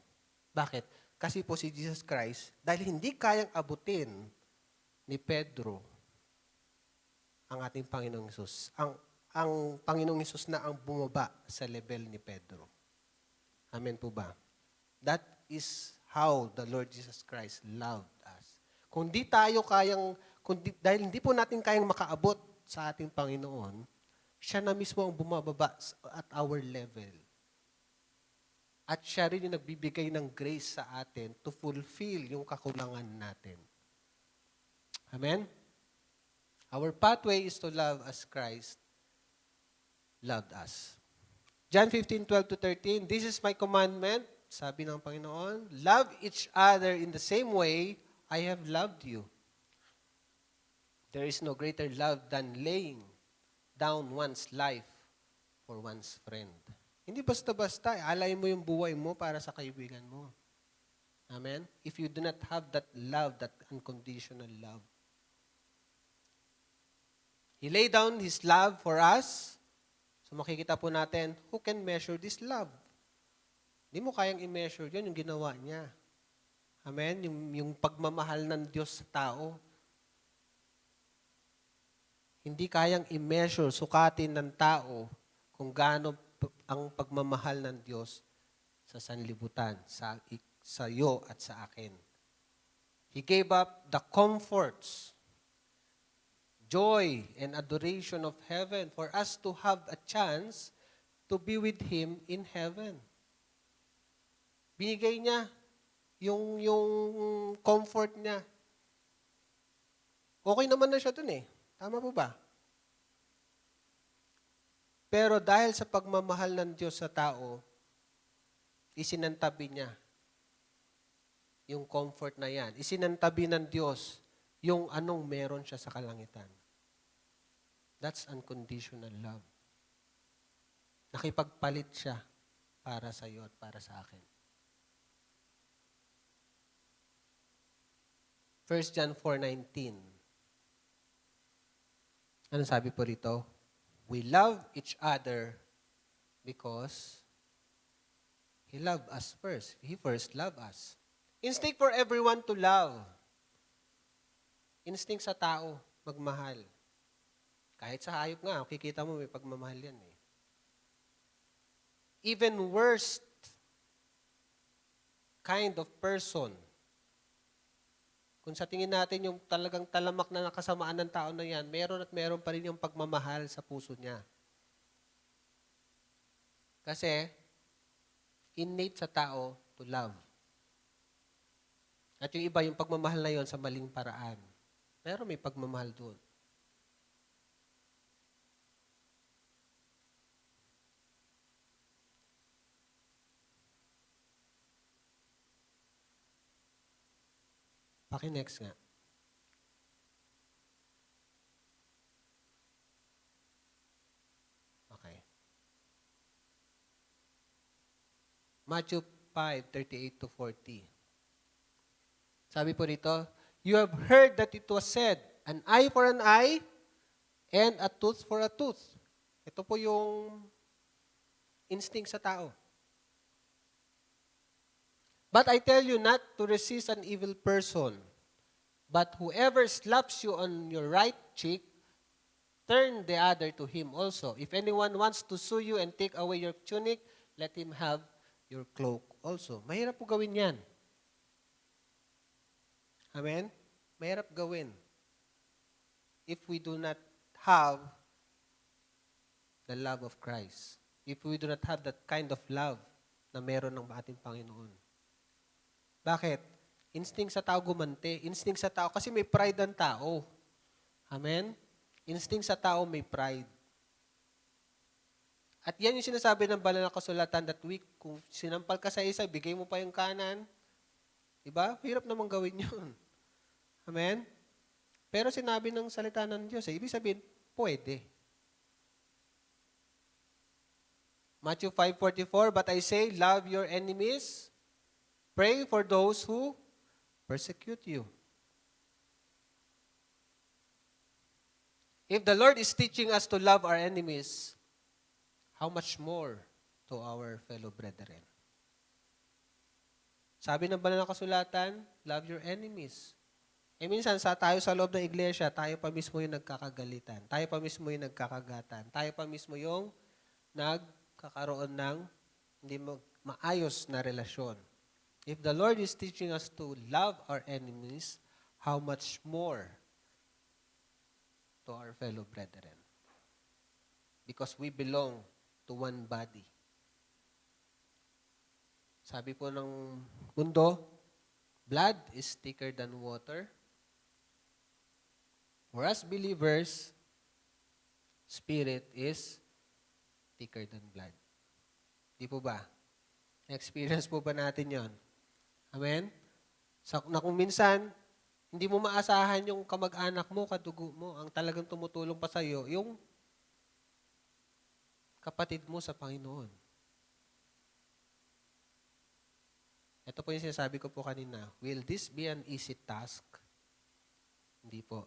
D: Bakit? Kasi po si Jesus Christ, dahil hindi kayang abutin ni Pedro ang ating Panginoong Hesus. Ang Panginoong Hesus na ang bumaba sa level ni Pedro. Amen po ba? That is how the Lord Jesus Christ loved us. Dahil hindi po natin kayang makaabot sa ating Panginoon, siya na mismo ang bumababa at our level. At siya rin yung nagbibigay ng grace sa atin to fulfill yung kakulangan natin. Amen? Our pathway is to love as Christ loved us. John 15:12-13, this is my commandment, sabi ng Panginoon, love each other in the same way I have loved you. There is no greater love than laying down one's life for one's friend. Hindi basta-basta, alay mo yung buhay mo para sa kaibigan mo. Amen? If you do not have that love, that unconditional love. He laid down His love for us. So makikita po natin, who can measure this love? Hindi mo kayang i-measure yun, yung ginawa niya. Amen? Yung pagmamahal ng Diyos sa tao. Hindi kayang i-measure, sukatin ng tao kung gaano ang pagmamahal ng Diyos sa sanlibutan, sa iyo at sa akin. He gave up the comforts, joy, and adoration of heaven for us to have a chance to be with Him in heaven. Binigay niya yung comfort niya. Okay naman na siya dun eh. Tama po ba? Pero dahil sa pagmamahal ng Diyos sa tao, isinantabi niya yung comfort na yan. Isinantabi ng Diyos yung anong meron siya sa kalangitan. That's unconditional love. Nakipagpalit siya para sa iyo at para sa akin. 1 John 4:19. Ano sabi po rito? We love each other because He loved us first. He first loved us. Instinct for everyone to love. Instinct sa tao, magmahal. Kahit sa hayop nga, kikita mo may pagmamahal yan eh. Even worst kind of person, kung sa tingin natin yung talagang talamak na nakasamaan ng tao na yan, meron at meron pa rin yung pagmamahal sa puso niya. Kasi, innate sa tao to love. At yung iba, yung pagmamahal na yon sa maling paraan. Pero may pagmamahal doon. Paki-next nga. Okay. Matthew 5:38-40. Sabi po rito, you have heard that it was said, an eye for an eye and a tooth for a tooth. Ito po yung instinct sa tao. But I tell you not to resist an evil person. But whoever slaps you on your right cheek, turn the other to him also. If anyone wants to sue you and take away your tunic, let him have your cloak also. Mahirap po gawin yan. Amen? Mahirap gawin. If we do not have the love of Christ. If we do not have that kind of love na meron ng ating Panginoon. Bakit? Instinct sa tao gumante. Instinct sa tao, kasi may pride ang tao. Amen? Instinct sa tao may pride. At yan yung sinasabi ng banal na kasulatan that week, kung sinampal ka sa isa, bigay mo pa yung kanan. Diba? Hirap namang gawin yun. Amen? Pero sinabi ng salita ng Diyos, ibig sabihin, pwede. Matthew 5:44, but I say, love your enemies, pray for those who persecute you. If the Lord is teaching us to love our enemies, how much more to our fellow brethren? Sabi ng banal na kasulatan, love your enemies. Minsan, tayo sa loob ng iglesia, tayo pa mismo yung nagkakagalitan. Tayo pa mismo yung nagkakagatan. Tayo pa mismo yung nagkakaroon ng hindi maayos na relasyon. If the Lord is teaching us to love our enemies, how much more to our fellow brethren? Because we belong to one body. Sabi po ng mundo, blood is thicker than water. For us believers, spirit is thicker than blood. Di po ba? Na-experience po ba natin yon? Amen? Na kung minsan, hindi mo maasahan yung kamag-anak mo, kadugo mo, ang talagang tumutulong pa sa'yo, yung kapatid mo sa Panginoon. Ito po yung sinasabi ko po kanina. Will this be an easy task? Hindi po.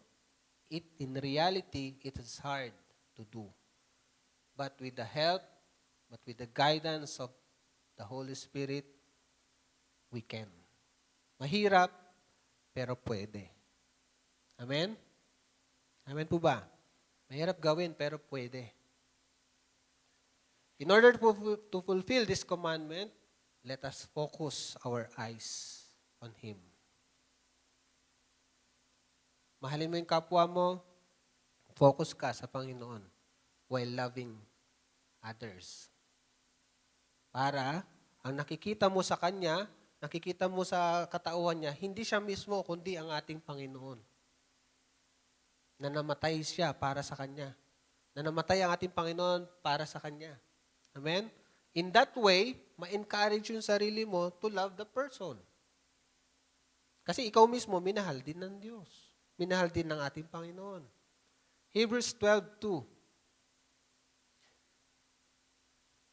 D: In reality, it is hard to do. But with the help, but with the guidance of the Holy Spirit, we can. Mahirap, pero pwede. Amen? Amen po ba? Mahirap gawin, pero pwede. In order to fulfill this commandment, let us focus our eyes on Him. Mahalin mo yung kapwa mo, focus ka sa Panginoon while loving others. Para ang nakikita mo sa Kanya, nakikita mo sa katauhan niya, hindi siya mismo, kundi ang ating Panginoon. Na namatay siya para sa Kanya. Na namatay ang ating Panginoon para sa Kanya. Amen? In that way, ma-encourage yung sarili mo to love the person. Kasi ikaw mismo, minahal din ng Diyos. Minahal din ng ating Panginoon. Hebrews 12:2.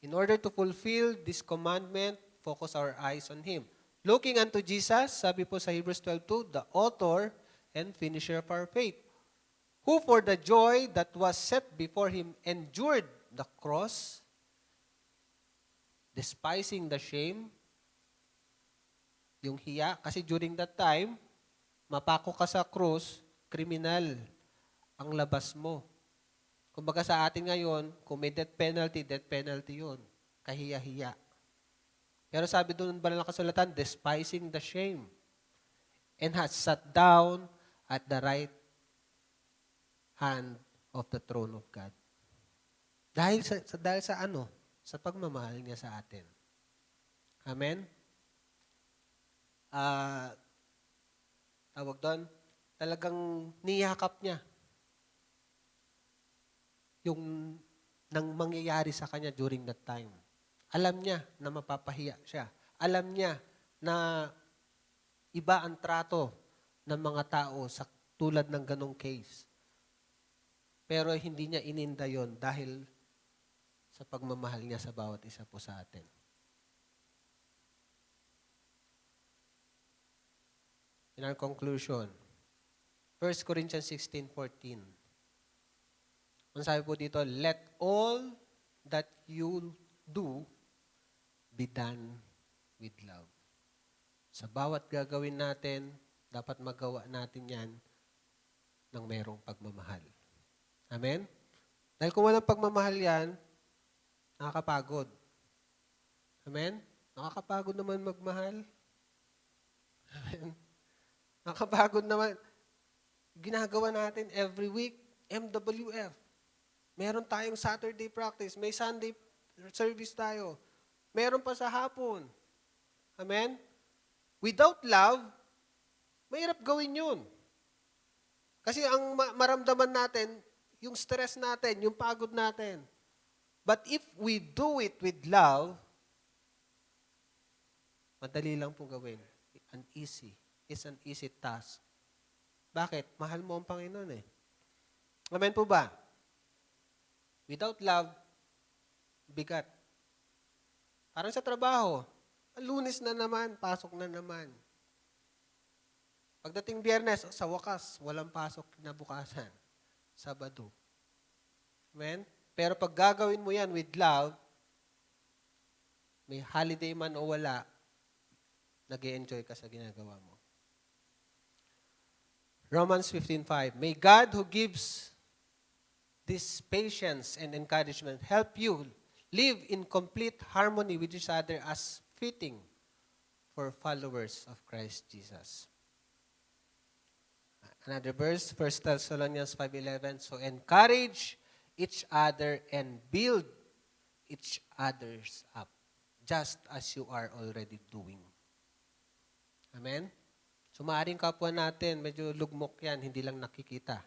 D: In order to fulfill this commandment, focus our eyes on Him. Looking unto Jesus, sabi po sa Hebrews 12:2, the author and finisher of our faith, who for the joy that was set before Him endured the cross, despising the shame, yung hiya, kasi during that time, mapako ka sa krus, kriminal ang labas mo. Kumbaga sa atin ngayon, kung may death penalty yun. Kahiya-hiya. Pero sabi doon banal na kasulatan, despising the shame, and has sat down at the right hand of the throne of God. Dahil sa ano? Sa pagmamahal niya sa atin. Amen? Tawag doon, talagang niyakap niya yung nang mangyayari sa kanya during that time. Alam niya na mapapahiya siya. Alam niya na iba ang trato ng mga tao sa tulad ng ganong case. Pero hindi niya ininda yon dahil sa pagmamahal niya sa bawat isa po sa atin. In our conclusion, 1 Corinthians 16:14. Ang sabi po dito, let all that you do be done with love. Sa bawat gagawin natin, dapat magawa natin yan ng merong pagmamahal. Amen? Dahil kung walang pagmamahal yan, nakakapagod. Amen? Nakakapagod naman magmahal. Amen? Nakakapagod naman. Ginagawa natin every week, MWF. Meron tayong Saturday practice. May Sunday service tayo. Meron pa sa hapon. Amen? Without love, mahirap gawin yun. Kasi ang maramdaman natin, yung stress natin, yung pagod natin. But if we do it with love, madali lang po gawin. It's an easy task. Bakit? Mahal mo ang Panginoon eh. Amen po ba? Without love, bigat. Parang sa trabaho, Lunes na naman, pasok na naman. Pagdating Biyernes, sa wakas, walang pasok kinabukasan. Sabado. Amen? Pero pag gagawin mo yan with love, may holiday man o wala, nag-e-enjoy ka sa ginagawa mo. Romans 15:5, may God who gives this patience and encouragement help you live in complete harmony with each other as fitting for followers of Christ Jesus. Another verse, 1 Thessalonians 5:11, so encourage each other and build each others up, just as you are already doing. Amen? So maaaring kapwa natin, medyo lugmok yan, hindi lang nakikita.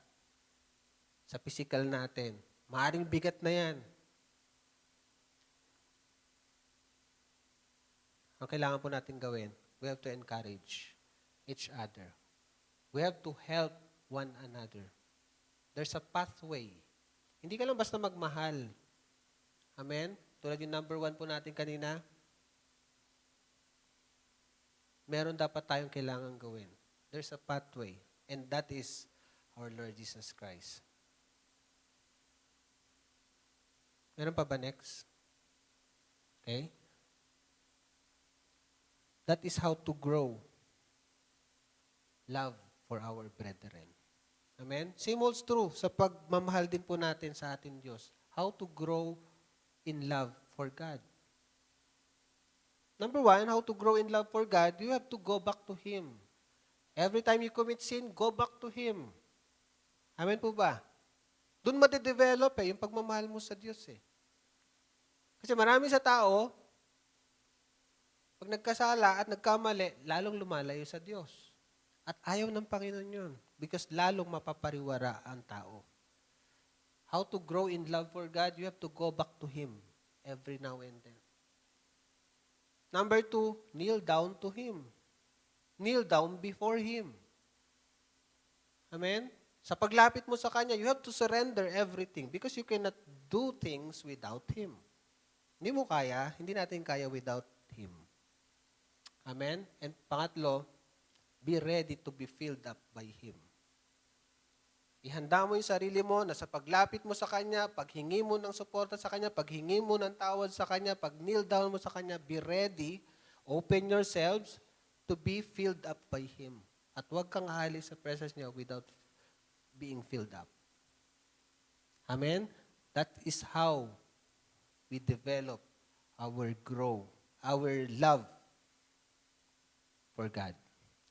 D: Sa physical natin. Maaaring bigat na yan. Ang kailangan po natin gawin, we have to encourage each other. We have to help one another. There's a pathway. Hindi ka lang basta magmahal. Amen? Tulad yung number 1 po natin kanina, meron dapat tayong kailangan gawin. There's a pathway. And that is our Lord Jesus Christ. Meron pa ba next? Okay? That is how to grow love for our brethren. Amen? Same holds true sa pagmamahal din po natin sa ating Diyos. How to grow in love for God. Number 1, how to grow in love for God, you have to go back to Him. Every time you commit sin, go back to Him. Amen po ba? Doon matidevelop yung pagmamahal mo sa Diyos eh. Kasi marami sa tao, pag nagkasala at nagkamali, lalong lumalayo sa Diyos. At ayaw ng Panginoon yun. Because lalong mapapariwara ang tao. How to grow in love for God, you have to go back to Him every now and then. Number 2, kneel down to Him. Kneel down before Him. Amen? Sa paglapit mo sa Kanya, you have to surrender everything because you cannot do things without Him. Hindi mo kaya, hindi natin kaya without Him. Amen? And pangatlo, be ready to be filled up by Him. Ihanda mo yung sarili mo na sa paglapit mo sa Kanya, paghingi mo ng suporta sa Kanya, paghingi mo ng tawad sa Kanya, pag kneel down mo sa Kanya, be ready, open yourselves to be filled up by Him. At huwag kang aalis sa presence niya without being filled up. Amen? That is how we develop our love for God.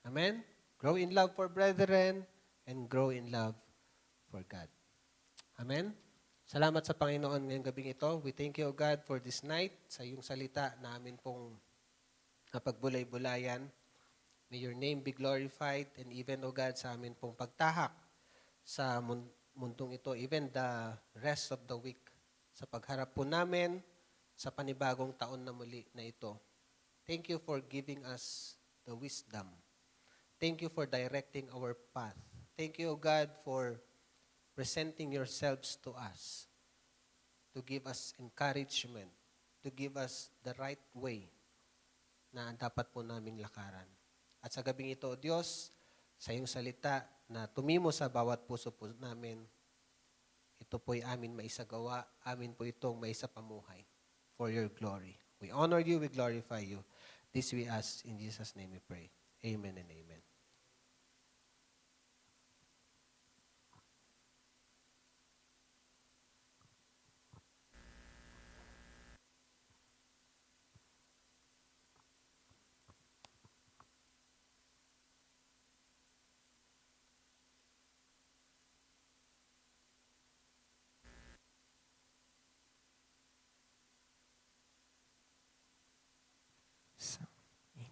D: Amen? Grow in love for brethren and grow in love for God. Amen? Salamat sa Panginoon ngayong gabing ito. We thank you, O God, for this night, sa iyong salita namin pong napagbulay-bulayan. May your name be glorified and even, O God, sa amin pong pagtahak sa mundong ito, even the rest of the week, sa pagharap po namin sa panibagong taon na muli na ito. Thank you for giving us the wisdom. Thank you for directing our path. Thank you, O God, for presenting yourselves to us to give us encouragement, to give us the right way na dapat po namin lakaran. At sa gabing ito, Diyos, sa iyong salita na tumimo sa bawat puso po namin, ito po'y amin maisagawa, amin po itong maisapamuhay for your glory. We honor you, we glorify you. This we ask, in Jesus' name we pray. Amen and amen.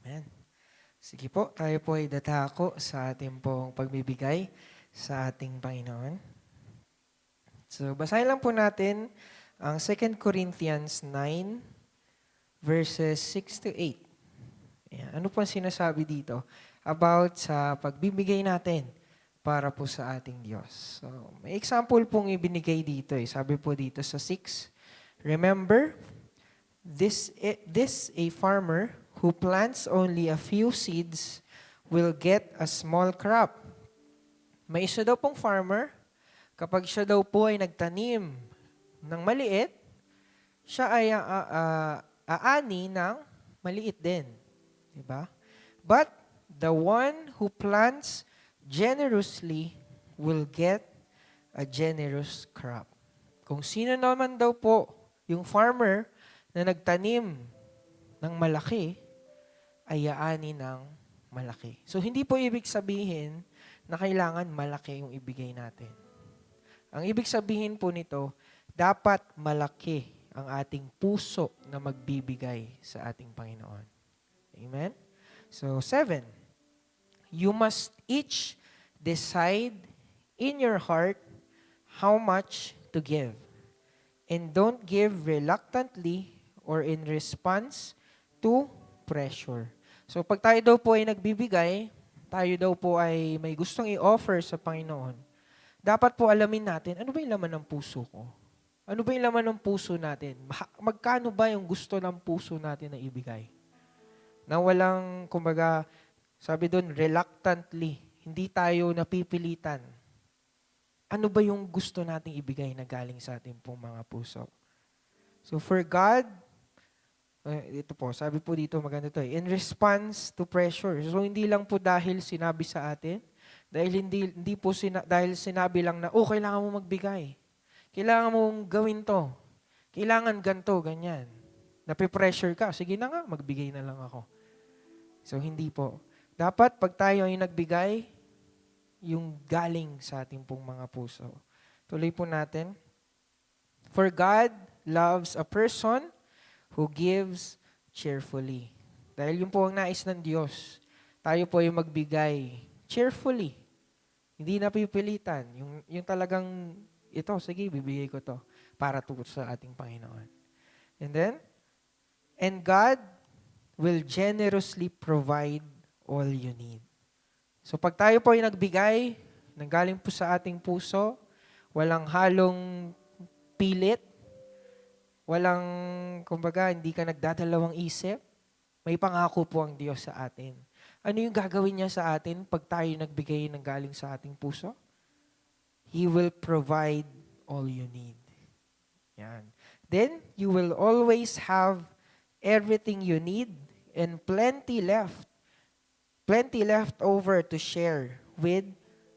C: Amen. Sige po, tayo po ay datako sa ating pong pagbibigay sa ating Panginoon. So, basahin lang po natin Ang 2 Corinthians 9, verses 6 to 8. Ayan. Ano po ang sinasabi dito? About sa pagbibigay natin para po sa ating Diyos. So, may example pong ibinigay dito. Sabi po dito sa 6, remember, this a farmer who plants only a few seeds will get a small crop. May isa daw pong farmer, kapag siya daw po ay nagtanim ng maliit, siya ay aani ng maliit din. Diba? But the one who plants generously will get a generous crop. Kung sino naman daw po yung farmer na nagtanim ng malaki, ay aani ng malaki. So, hindi po ibig sabihin na kailangan malaki yung ibigay natin. Ang ibig sabihin po nito, dapat malaki ang ating puso na magbibigay sa ating Panginoon. Amen? So, 7, you must each decide in your heart how much to give. And don't give reluctantly or in response to pressure. So, pag tayo daw po ay nagbibigay, tayo daw po ay may gustong i-offer sa Panginoon, dapat po alamin natin, ano ba yung laman ng puso ko? Ano ba yung laman ng puso natin? Magkano ba yung gusto ng puso natin na ibigay? Na walang, kumbaga, sabi doon, reluctantly, hindi tayo napipilitan. Ano ba yung gusto nating ibigay na galing sa ating pong mga puso? So for God, ito po, sabi po dito, maganda to in response to pressure. So hindi lang po dahil sinabi sa atin, dahil hindi po dahil sinabi lang na, kailangan mo magbigay. Kailangan mong gawin to. Kailangan ganto, ganyan. Napipressure ka, sige na nga, magbigay na lang ako. So hindi po. Dapat pag tayo ay nagbigay, yung galing sa ating pong mga puso. Tuloy po natin. For God loves a person who gives cheerfully. Dahil yun po ang nais ng Diyos. Tayo po ay magbigay cheerfully. Hindi napipilitan. Yung talagang, ito, sige, bibigay ko to para tukod sa ating Panginoon. And God will generously provide all you need. So pag tayo po ay nagbigay, nanggaling po sa ating puso, walang halong pilit, walang, kumbaga, hindi ka nagdadalawang isip, may pangako po ang Diyos sa atin. Ano yung gagawin niya sa atin pag tayo nagbigay ng galing sa ating puso? He will provide all you need. Yan. Then, you will always have everything you need and plenty left over to share with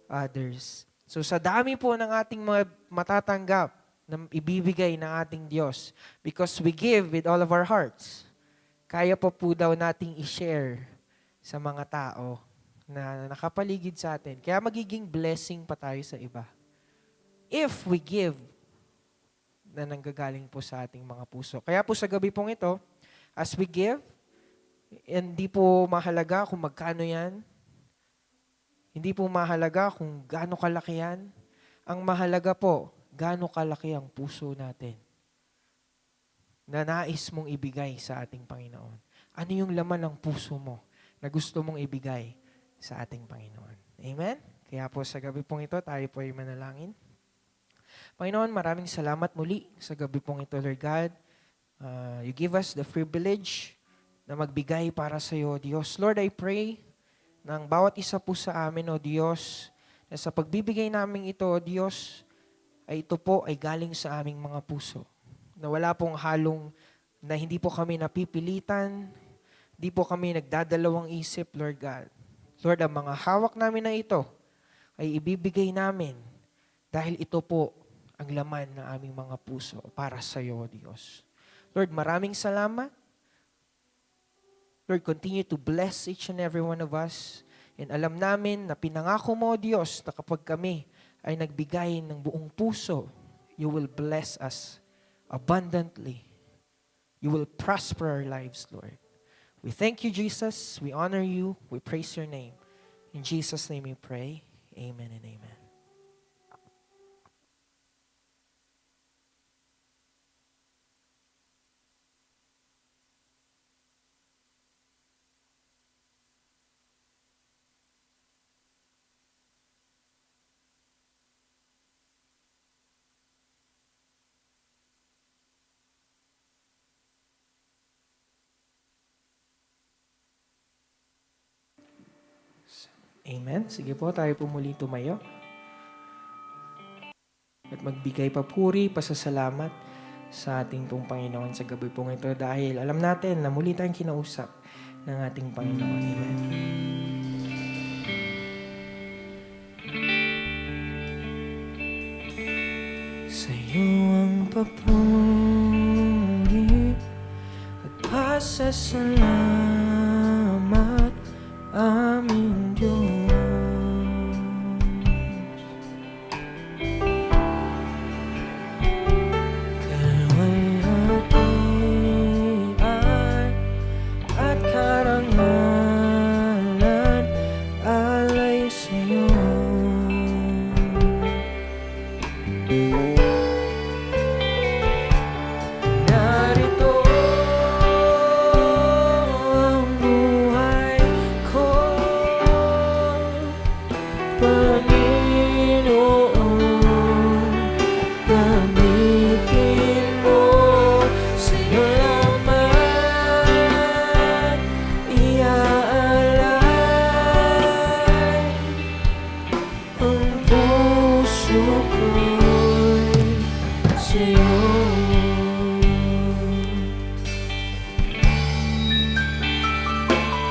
C: others. So sa dami po ng ating mga matatanggap na ibibigay ng ating Diyos, because we give with all of our hearts, kaya po daw nating i-share sa mga tao na nakapaligid sa atin. Kaya magiging blessing pa tayo sa iba. If we give na nanggagaling po sa ating mga puso. Kaya po sa gabi pong ito, as we give, hindi po mahalaga kung magkano yan. Hindi po mahalaga kung gaano kalaki yan. Ang mahalaga po, gaano kalaki ang puso natin na nais mong ibigay sa ating Panginoon. Ano yung laman ng puso mo na gusto mong ibigay sa ating Panginoon? Amen? Kaya po sa gabi pong ito, tayo po ay manalangin. Panginoon, maraming salamat muli sa gabi pong ito, Lord God. You give us the privilege na magbigay para sa iyo, Diyos. Lord, I pray ng bawat isa po sa amin, O Diyos, na sa pagbibigay namin ito, O Diyos, ay ito po ay galing sa aming mga puso. Na wala pong halong, na hindi po kami napipilitan, hindi po kami nagdadalawang isip, Lord God. Lord, ang mga hawak namin na ito ay ibibigay namin dahil ito po ang laman ng aming mga puso para sa iyo, O Diyos. Lord, maraming salamat. Lord, continue to bless each and every one of us. And alam namin na pinangako mo, Diyos, na kapag kami ay nagbigay ng buong puso, you will bless us abundantly. You will prosper our lives, Lord. We thank you, Jesus. We honor you. We praise your name. In Jesus' name we pray. Amen and amen. Amen. Sige po, tayo po muli tumayo. At magbigay papuri, pasasalamat sa ating pong Panginoon sa gabi pong ito dahil alam natin na muli tayong kinausap ng ating Panginoon. Amen. Sa'yo ang papuri at pasasalamat, aming Diyos. Kalwalhati ay at karangalan alay sa'yo. Narito ang buhay ko, Panginoon, gamitin mo, sa'yo lamang iaalay ang puso ko'y sa'yo.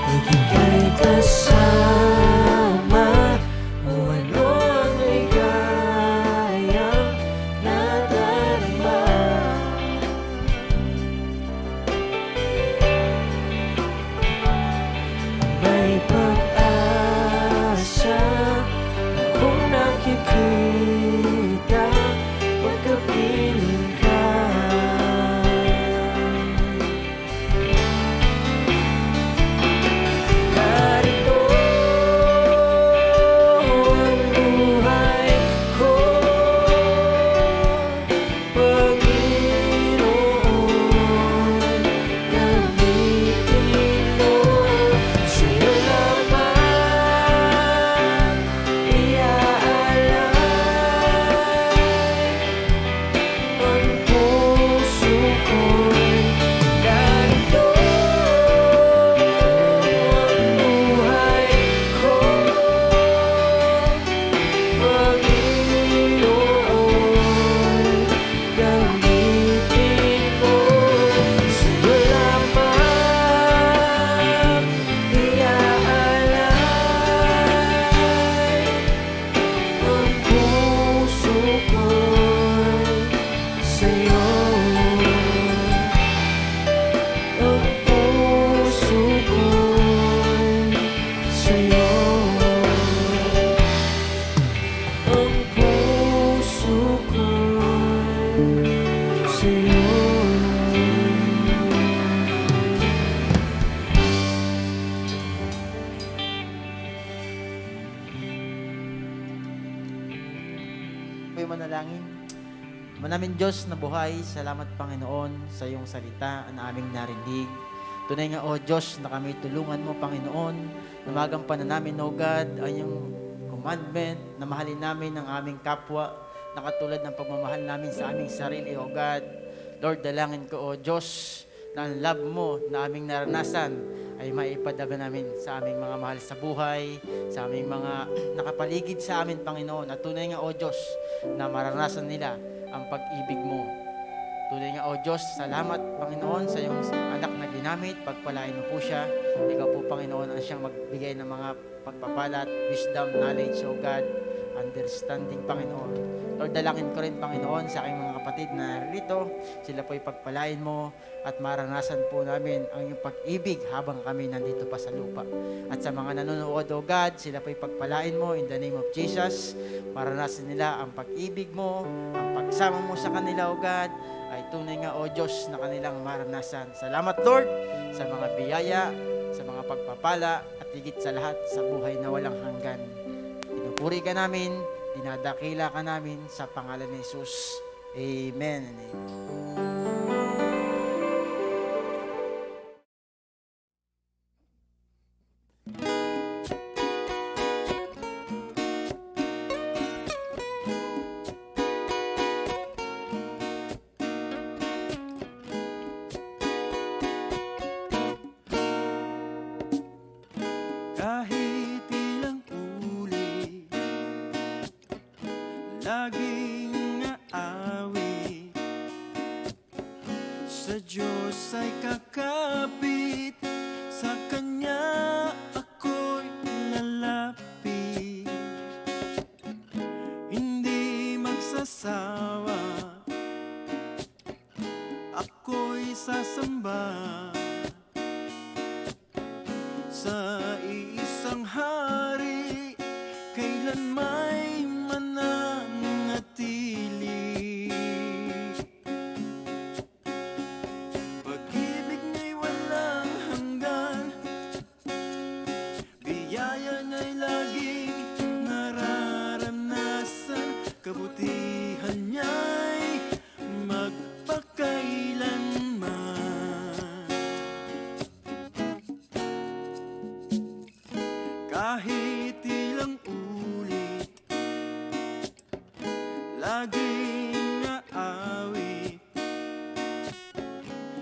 C: Pag ika'y kasama, o ano ang ligayang nadarama. May pag-asa akong nakikita pagkapiling ka. Narito ang buhay ko, Panginoon, gamitin mo, sa'yo lamang iaalay ang puso ko'y narito. Ang buhay ko, Panginoon, gamitin mo, sa'yo lamang iaalay ang puso ko'y sa'yo. Ang puso ko'y sa'yo. Ang puso ko'y sa'yo.
E: Ako'y manalangin. Manamin Diyos na buhay, salamat Panginoon sa iyong salita na aming narinig. Tunay nga, O Diyos, na kami tulungan mo, Panginoon, na magampanan namin, O God, ang iyong commandment, na mahalin namin ang aming kapwa, na katulad ng pagmamahal namin sa aming sarili, O God. Lord, dalangin ko, O Diyos, na ang love mo na aming naranasan ay maipadala namin sa aming mga mahal sa buhay, sa aming mga nakapaligid sa amin, Panginoon. At tunay nga, O Diyos, na maranasan nila ang pag-ibig mo. Tunay nga, O Diyos, salamat, Panginoon, sa iyong anak na ginamit. Pagpalain mo po siya. Ikaw po, Panginoon, ang siyang magbigay ng mga pagpapalat, wisdom, knowledge, O God, understanding, Panginoon. Lord, dalangin ko rin, Panginoon, sa aking mga kapatid na narito. Sila po'y pagpalain mo at maranasan po namin ang iyong pag-ibig habang kami nandito pa sa lupa. At sa mga nanonood, O God, sila po'y pagpalain mo in the name of Jesus. Maranasan nila ang pag-ibig mo, ang pagsama mo sa kanila, O God, ay tunay nga, O Diyos, na kanilang maranasan. Salamat, Lord, sa mga biyaya, sa mga pagpapala, at higit sa lahat sa buhay na walang hanggan. Pinupuri ka namin, dinadakila ka namin sa pangalan ni Jesus. Amen and amen.
A: Kahit ilang laging aawit. Sa Diyos ay kakapit, sa Kanya ako'y lalapit. Hindi magsasawa, ako'y sasamba sa iisang hari, kailan may mananatili. Pag-ibig niya'y walang hanggan, biyaya niya'y laging nararanasan, kabutihan niya'y magpakailanman. Kahit ilang ulit, laging aawit.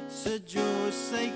A: Sa Diyos ay